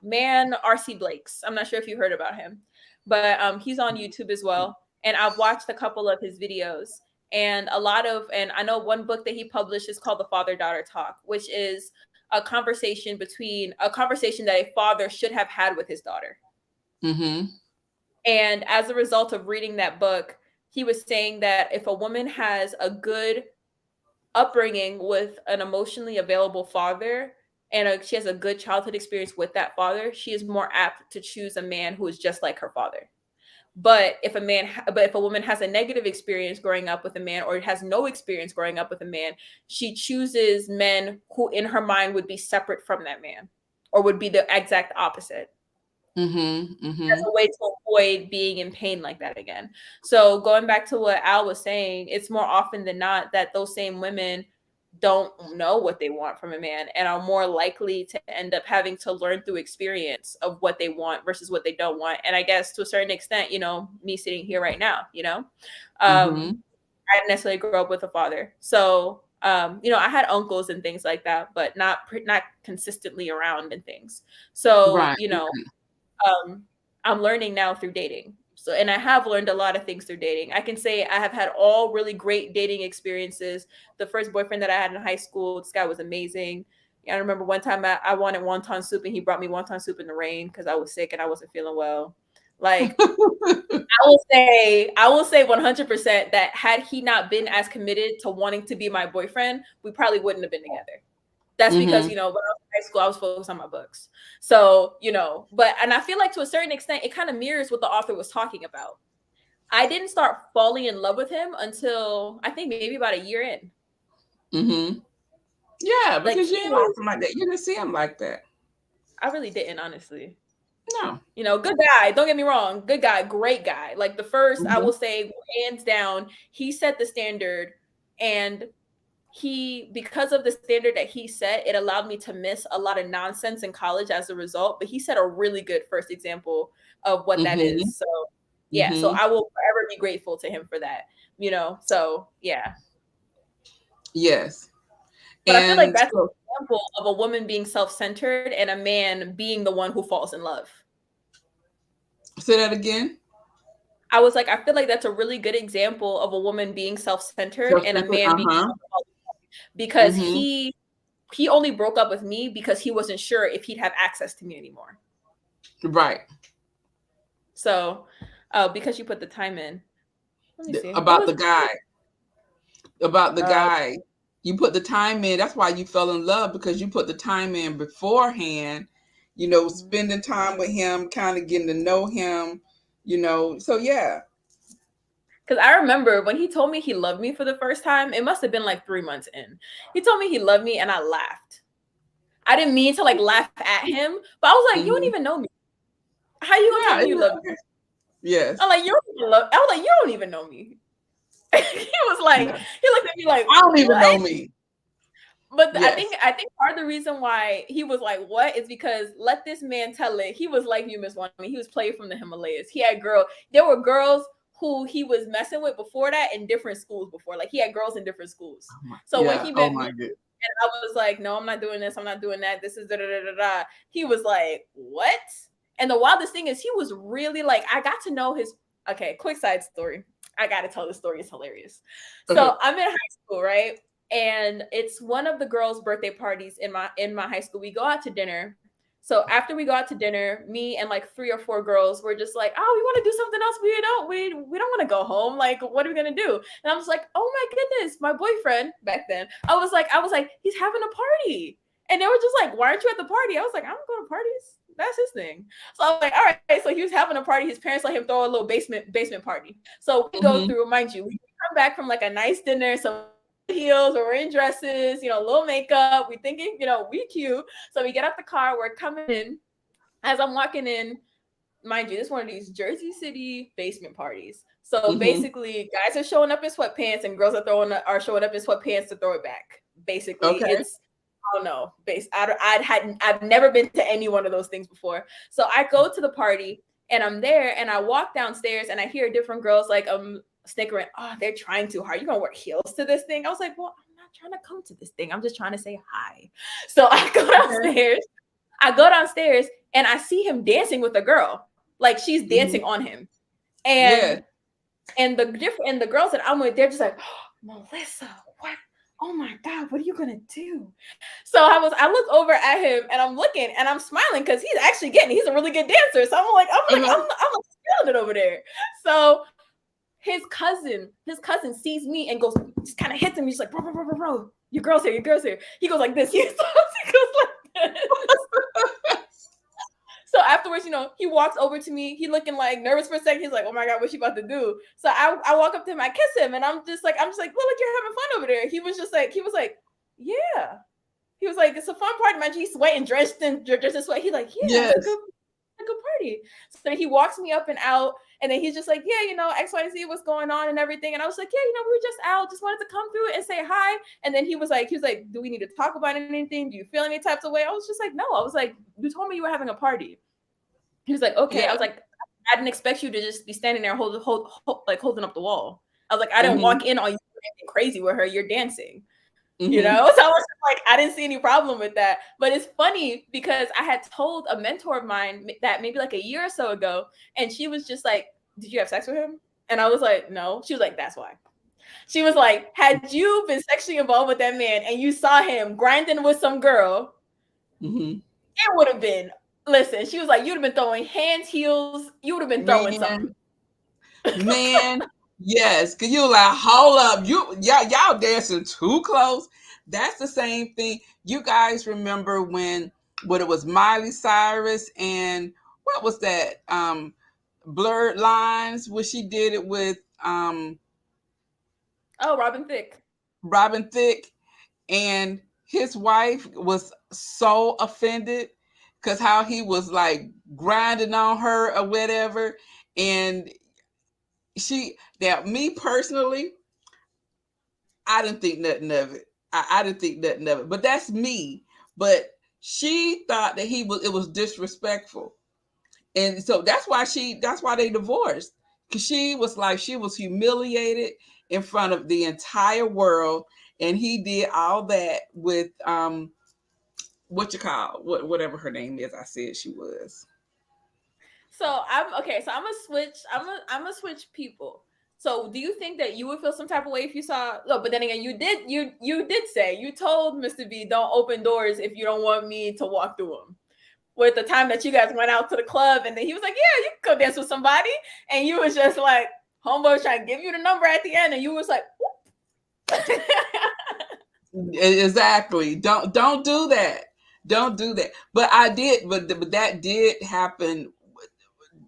man, R.C. Blakes. I'm not sure if you heard about him, but he's on YouTube as well. And I've watched a couple of his videos, and I know one book that he published is called The Father-Daughter Talk, which is a conversation that a father should have had with his daughter. Mm-hmm. And as a result of reading that book, he was saying that if a woman has a good upbringing with an emotionally available father and she has a good childhood experience with that father, she is more apt to choose a man who is just like her father. But if a woman has a negative experience growing up with a man, or has no experience growing up with a man, she chooses men who in her mind would be separate from that man, or would be the exact opposite. As a way to avoid being in pain like that again. So going back to what Al was saying, it's more often than not that those same women don't know what they want from a man and are more likely to end up having to learn through experience of what they want versus what they don't want. And I guess to a certain extent, you know, me sitting here right now, you know, I didn't necessarily grow up with a father. So, you know, I had uncles and things like that, but not consistently around and things. So, you know, I'm learning now through dating. So, and I have learned a lot of things through dating. I can say I have had all really great dating experiences. The first boyfriend that I had in high school, this guy was amazing. I remember one time I wanted wonton soup and he brought me wonton soup in the rain because I was sick and I wasn't feeling well. Like, I will say 100% that had he not been as committed to wanting to be my boyfriend, we probably wouldn't have been together. That's because, you know, when I was in high school, I was focused on my books. So, you know, and I feel like to a certain extent, it kind of mirrors what the author was talking about. I didn't start falling in love with him until I think maybe about a year in. Yeah, because you didn't like him like that. You didn't see him like that. I really didn't, honestly. No. You know, good guy. Don't get me wrong. Good guy. Great guy. Like the first, I will say, hands down, he set the standard. And because of the standard that he set, it allowed me to miss a lot of nonsense in college as a result. But he set a really good first example of what that is. So, yeah. So I will forever be grateful to him for that. You know, so yeah. Yes. But I feel like that's an example of a woman being self-centered and a man being the one who falls in love. Say that again. I was like, I feel like that's a really good example of a woman being self-centered and a man being because he only broke up with me because he wasn't sure if he'd have access to me anymore. Right. So, because you put the time in. Let me see. About the guy. You put the time in. That's why you fell in love, because you put the time in beforehand, you know, spending time with him, kind of getting to know him, you know. So, yeah. Because I remember when he told me he loved me for the first time, it must have been like 3 months in. He told me he loved me and I laughed. I didn't mean to like laugh at him, but I was like, you don't even know me. How you gonna tell me you love me? Yes. I'm like, I was like, you don't even know me. He was like, he looked at me like, I don't even know me. But I think part of the reason why he was like, what, is because let this man tell it. He was like you, Miss Wanda. He was playing from the Himalayas. He had there were girls who he was messing with before that in different schools before. Like he had girls in different schools. When he met me, and I was like, no, I'm not doing this. I'm not doing that. This is da-da-da-da-da. He was like, what? And the wildest thing is he was really like, I got to know his, okay, quick side story. I got to tell this story. It's hilarious. Okay. So I'm in high school, right? And it's one of the girls' birthday parties in my high school. We go out to dinner. So after we go out to dinner, me and like 3 or 4 girls were just like, oh, we want to do something else. We don't want to go home. Like, what are we gonna do? And I was like, oh my goodness, my boyfriend back then. I was like, he's having a party. And they were just like, why aren't you at the party? I was like, I don't go to parties. That's his thing. So I was like, all right. So he was having a party. His parents let him throw a little basement party. So we go through, mind you, we come back from like a nice dinner. So heels, or we're in dresses, you know, a little makeup. We thinking, you know, we cute. So we get out the car. We're coming in. As I'm walking in, mind you, this is one of these Jersey City basement parties. So basically, guys are showing up in sweatpants and girls are showing up in sweatpants to throw it back. Basically, it's, I don't know, I've never been to any one of those things before. So I go to the party and I'm there and I walk downstairs and I hear different girls like snickering. Oh, they're trying too hard. You gonna wear heels to this thing? I was like, well, I'm not trying to come to this thing. I'm just trying to say hi. So I go downstairs. And I see him dancing with a girl. Like she's dancing on him. And the girls that I'm with, they're just like, oh, Melissa, what? Oh my God, what are you gonna do? So I look over at him and I'm looking and I'm smiling because he's a really good dancer. So I'm feeling it over there. So his cousin sees me and just kind of hits him. He's like, bro, your girl's here. He goes like this. He goes like this. So afterwards, he walks over to me. He looking like nervous for a second. He's like, "Oh my god, what's she about to do?" So I walk up to him, I kiss him, and I'm just like, look, you're having fun over there. He was like, yeah. He was like, it's a fun party, man. He's sweating, dressed in sweat. He's like, yeah, Yes. it's a good party. So then he walks me up and out, and then he's just like, yeah, X, Y, Z, what's going on and everything. And I was like, yeah, we were just out, just wanted to come through and say hi. And then he was like, do we need to talk about anything? Do you feel any types of way? I was just like, no. I was like, you told me you were having a party. He was like, okay. Yeah. I was like, I didn't expect you to just be standing there holding up the wall. I was like, I didn't walk in on you acting crazy with her. You're dancing. So I was like, I didn't see any problem with that. But it's funny because I had told a mentor of mine that maybe like a year or so ago, and she was just like, did you have sex with him? And I was like, no. She was like, that's why. She was like, had you been sexually involved with that man and you saw him grinding with some girl, it would have been, listen, she was like, you'd have been throwing hands, heels, you would have been throwing something. Man, yes, because you were like, hold up, y'all dancing too close. That's the same thing. You guys remember when it was Miley Cyrus and what was that? Blurred Lines, where she did it with Robin Thicke. Robin Thicke, and his wife was so offended because how he was like grinding on her or whatever, and me personally, I didn't think nothing of it. I didn't think nothing of it, but that's me. But she thought that it was disrespectful, and so that's why they divorced, because she was humiliated in front of the entire world, and he did all that with whatever her name is. I said she was. So I'm gonna switch people. So do you think that you would feel some type of way if you saw? No, but then again, you did say, you told Mr. B, don't open doors if you don't want me to walk through them. With the time that you guys went out to the club, and then he was like, yeah, you can go dance with somebody, and you was just like, homeboy was trying to give you the number at the end, and you was like, exactly. Don't do that. Don't do that. But I did. But that did happen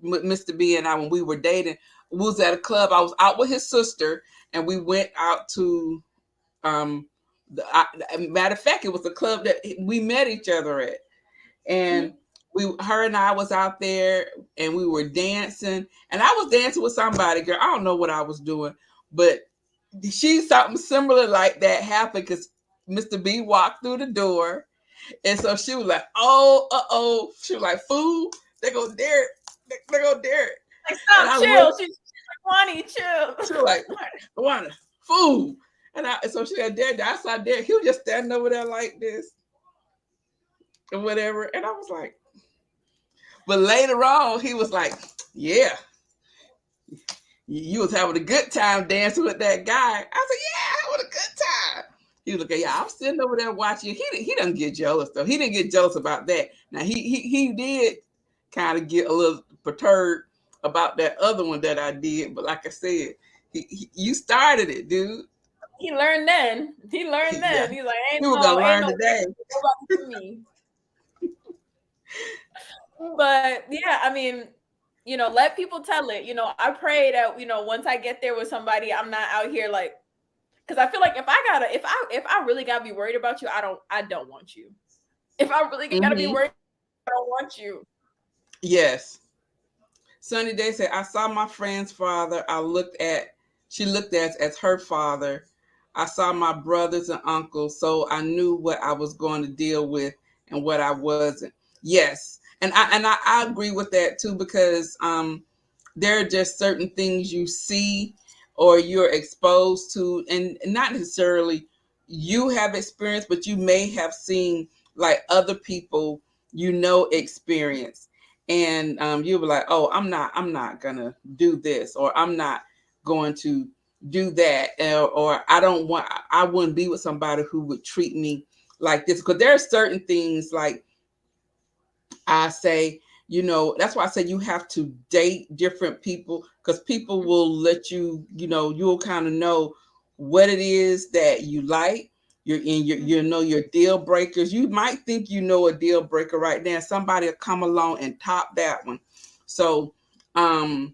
with Mr. B and I when we were dating. We was at a club. I was out with his sister, and we went out to matter of fact, it was a club that we met each other at, and her and I was out there, and we were dancing, and I was dancing with somebody, girl. I don't know what I was doing, but something similar like that happened, because Mr. B walked through the door, and so she was like, oh, she was like, fool, they go Derek. Like, stop, chill. She's like, Wani, chill. She was like, Wani, fool. So she had Derek. I saw Derek. He was just standing over there like this and whatever. And I was like, but later on, he was like, yeah, you was having a good time dancing with that guy. I said, yeah, having a good time. He was like, yeah, I was sitting over there watching. He doesn't get jealous though. He didn't get jealous about that. Now he did kind of get a little perturbed about that other one that I did, but like I said, you started it, dude. He learned then. Yeah. He's like, he was gonna learn today. Me. But yeah, I mean, let people tell it. I pray that once I get there with somebody, I'm not out here like, because I feel like if I really gotta be worried about you, I don't want you. If I really gotta be worried, I don't want you. Yes. Sunny Day said, I saw my friend's father. She looked at as her father. I saw my brothers and uncles, so I knew what I was going to deal with and what I wasn't. Yes. And I agree with that too, because there are just certain things you see or you're exposed to, and not necessarily you have experience, but you may have seen like other people experience. And you'll be like, oh, I'm not gonna do this, or I'm not going to do that, or I wouldn't be with somebody who would treat me like this. Because there are certain things, like I say, that's why I say you have to date different people, because people will let you, you'll kind of know what it is that you like, You're in your, you know, your deal breakers. You might think you know a deal breaker right now. Somebody will come along and top that one. So, and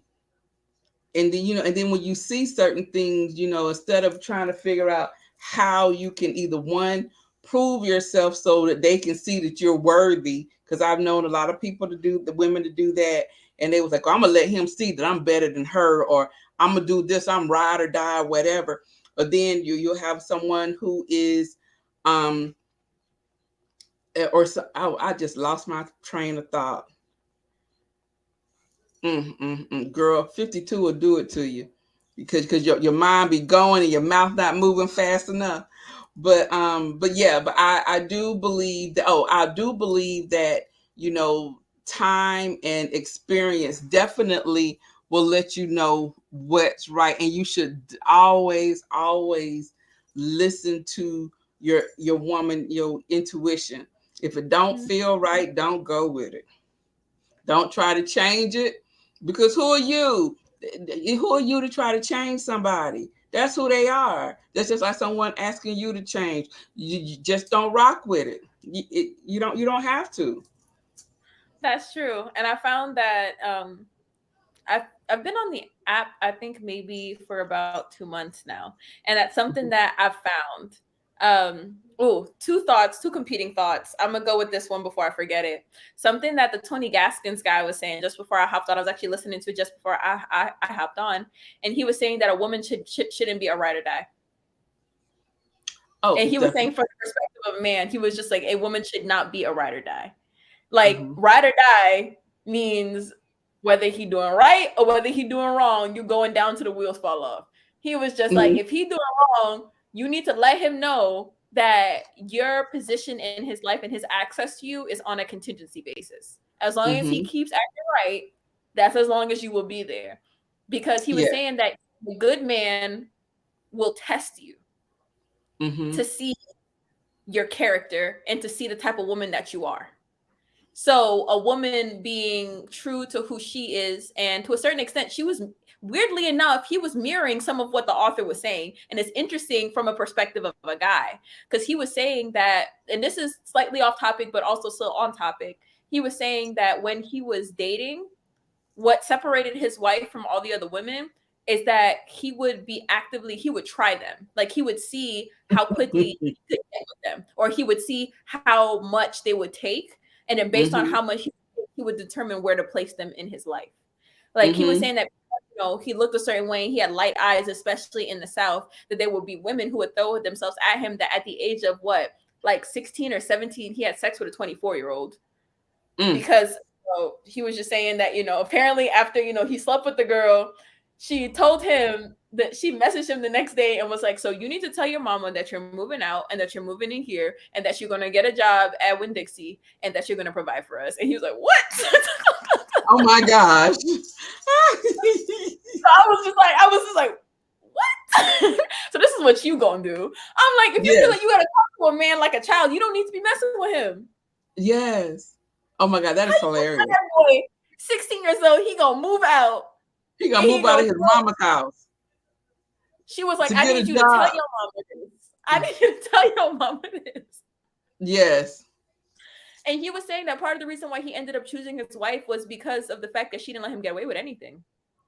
then, you know, and then when you see certain things, you know, instead of trying to figure out how you can either one, prove yourself so that they can see that you're worthy, because I've known a lot of people to do, the women to do that, and they was like, oh, I'm gonna let him see that I'm better than her, or I'm gonna do this, I'm ride or die, whatever. But then you'll have someone who is or so, I just lost my train of thought. Girl, 52 will do it to you, because your mind be going and your mouth not moving fast enough. But yeah, but I do believe that, I do believe that, you know, time and experience definitely will let you know what's right, and you should always listen to your woman, your intuition. If it don't feel right, don't go with it. Don't try to change it, because who are you? Who are you to try to change somebody? That's who they are. That's just like someone asking you to change. You just don't rock with it. You don't have to. That's true. And I found that I've been on the app, I think maybe for about 2 months now. And that's something that I've found. Two competing thoughts. I'm gonna go with this one before I forget it. Something that the Tony Gaskins guy was saying just before I hopped on. I was actually listening to it just before I hopped on, and he was saying that a woman shouldn't be a ride or die. And he was saying, from the perspective of a man, he was just like, a woman should not be a ride or die. Like, ride or die means whether he doing right or whether he doing wrong, you going down to the wheels fall off. He was just like, if he doing wrong, you need to let him know that your position in his life and his access to you is on a contingency basis. As long as he keeps acting right, that's as long as you will be there. Because he was saying that the good man will test you to see your character and to see the type of woman that you are. So a woman being true to who she is, and to a certain extent, she was, weirdly enough, he was mirroring some of what the author was saying. And it's interesting from a perspective of a guy, because he was saying that, and this is slightly off topic, but also still on topic. He was saying that when he was dating, what separated his wife from all the other women is that he would try them. Like, he would see how quickly he could get with them, or he would see how much they would take. And then based on how much he would determine where to place them in his life. Like, he was saying that, you know, he looked a certain way, he had light eyes, especially in the South, that there would be women who would throw themselves at him, that at the age of like 16 or 17, he had sex with a 24-year-old. Because he was just saying that, you know, apparently after, you know, he slept with the girl, she told him that she messaged him the next day and was like, so you need to tell your mama that you're moving out and that you're moving in here and that you're going to get a job at Winn-Dixie and that you're going to provide for us. And he was like, what? Oh my gosh. So I was just like, what? So this is what you gonna do. I'm like, if you feel like you gotta talk to a man like a child, you don't need to be messing with him. Yes. Oh my God, that is hilarious. That boy, 16 years old, he gonna move out. He gonna move out of his mama's house. She was like, I need you to tell your mama this. I need you to tell your mama this. Yes. And he was saying that part of the reason why he ended up choosing his wife was because of the fact that she didn't let him get away with anything.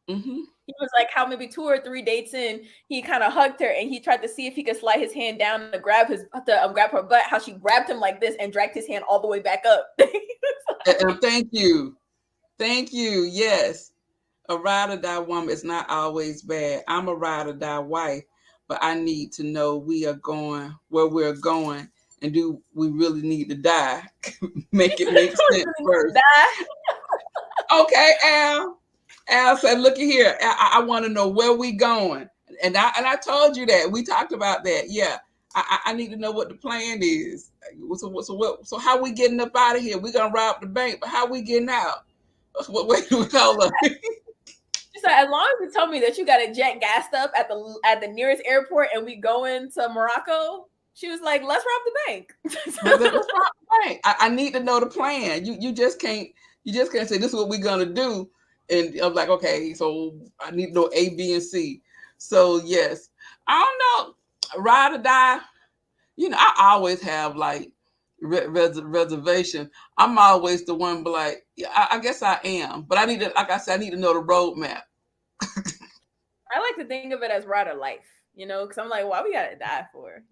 He was like, how maybe 2 or 3 dates in, he kind of hugged her and he tried to see if he could slide his hand down to grab her butt. How she grabbed him like this and dragged his hand all the way back up. Thank you. Yes. A ride or die woman is not always bad. I'm a ride or die wife, but I need to know we are going where we're going, and do we really need to die? Make it make sense first. Okay, Al said, look at here. I want to know where we going. And I told you that. We talked about that. Yeah. I need to know what the plan is. So how we getting up out of here? We're gonna rob the bank, but how we getting out? Wait, hold up. So as long as you tell me that you got a jet gassed up at the nearest airport and we going to Morocco, she was like, let's rob the bank. Let's rob the bank. I need to know the plan. You just can't say this is what we're gonna do. And I'm like, okay, so I need to know A, B, and C. So yes, I don't know, ride or die. I always have like reservation. I'm always the one, but like, yeah, I guess I am. But I need to, like I said, I need to know the roadmap. I like to think of it as ride of life, because I'm like, why we gotta die for,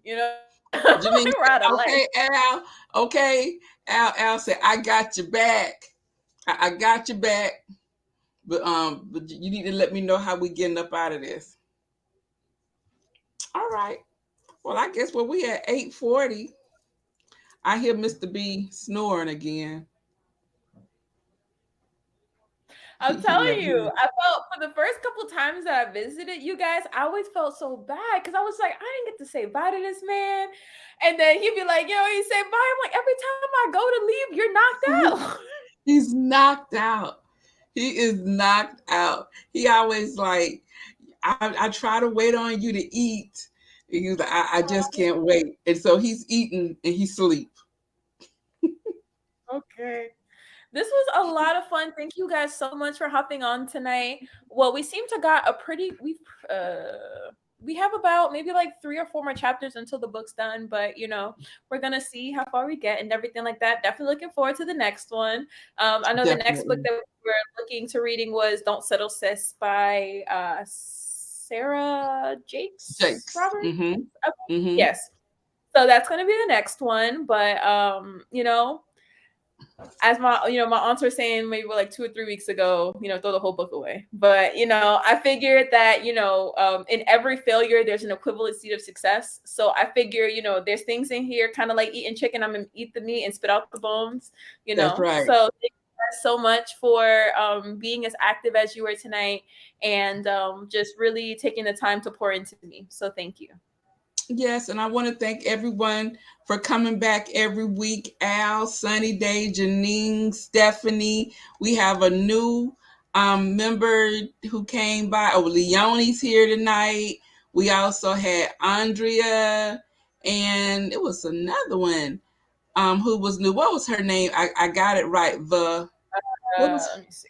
Janine ride of said, life. okay, Al. Okay, Al said, I got your back. I got your back. But you need to let me know how we getting up out of this. All right. Well, I guess we at 8:40. I hear Mr. B snoring again. I'm He telling left. you, I felt for the first couple times that I visited you guys, I always felt so bad because I was like, I didn't get to say bye to this man. And then he'd be like, he said bye. I'm like, every time I go to leave, you're knocked out. He's knocked out. He is knocked out. He always like, I try to wait on you to eat. And he's like, I just can't wait. And so he's eating and he sleep. Okay. This was a lot of fun. Thank you guys so much for hopping on tonight. Well, we seem to got we have about maybe like 3 or 4 more chapters until the book's done, but we're gonna see how far we get and everything like that. Definitely looking forward to the next one. I know the next book that we were looking to reading was Don't Settle Sis by Sarah Jakes Roberts. Mm-hmm. Mm-hmm. Yes. So that's gonna be the next one, but as my aunts were saying maybe like 2 or 3 weeks ago, throw the whole book away. But I figured that in every failure there's an equivalency of success. So I figure there's things in here kind of like eating chicken. I'm gonna eat the meat and spit out the bones. That's right. So thank you guys so much for being as active as you were tonight and just really taking the time to pour into me. So thank you. Yes, and I want to thank everyone for coming back every week. Al, Sunny Day, Janine, Stephanie. We have a new member who came by. Oh, Leonie's here tonight. We also had Andrea, and it was another one who was new. What was her name? I got it right. What was let me see.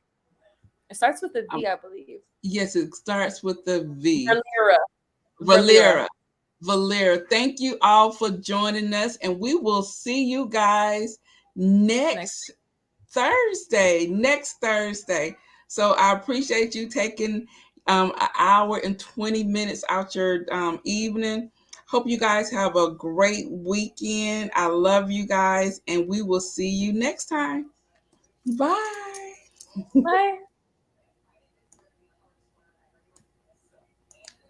It starts with a V, I believe. Yes, it starts with the V. Valera, thank you all for joining us, and we will see you guys next Thursday. So I appreciate you taking an hour and 20 minutes out your evening. Hope you guys have a great weekend. I love you guys, and we will see you next time. Bye. Bye.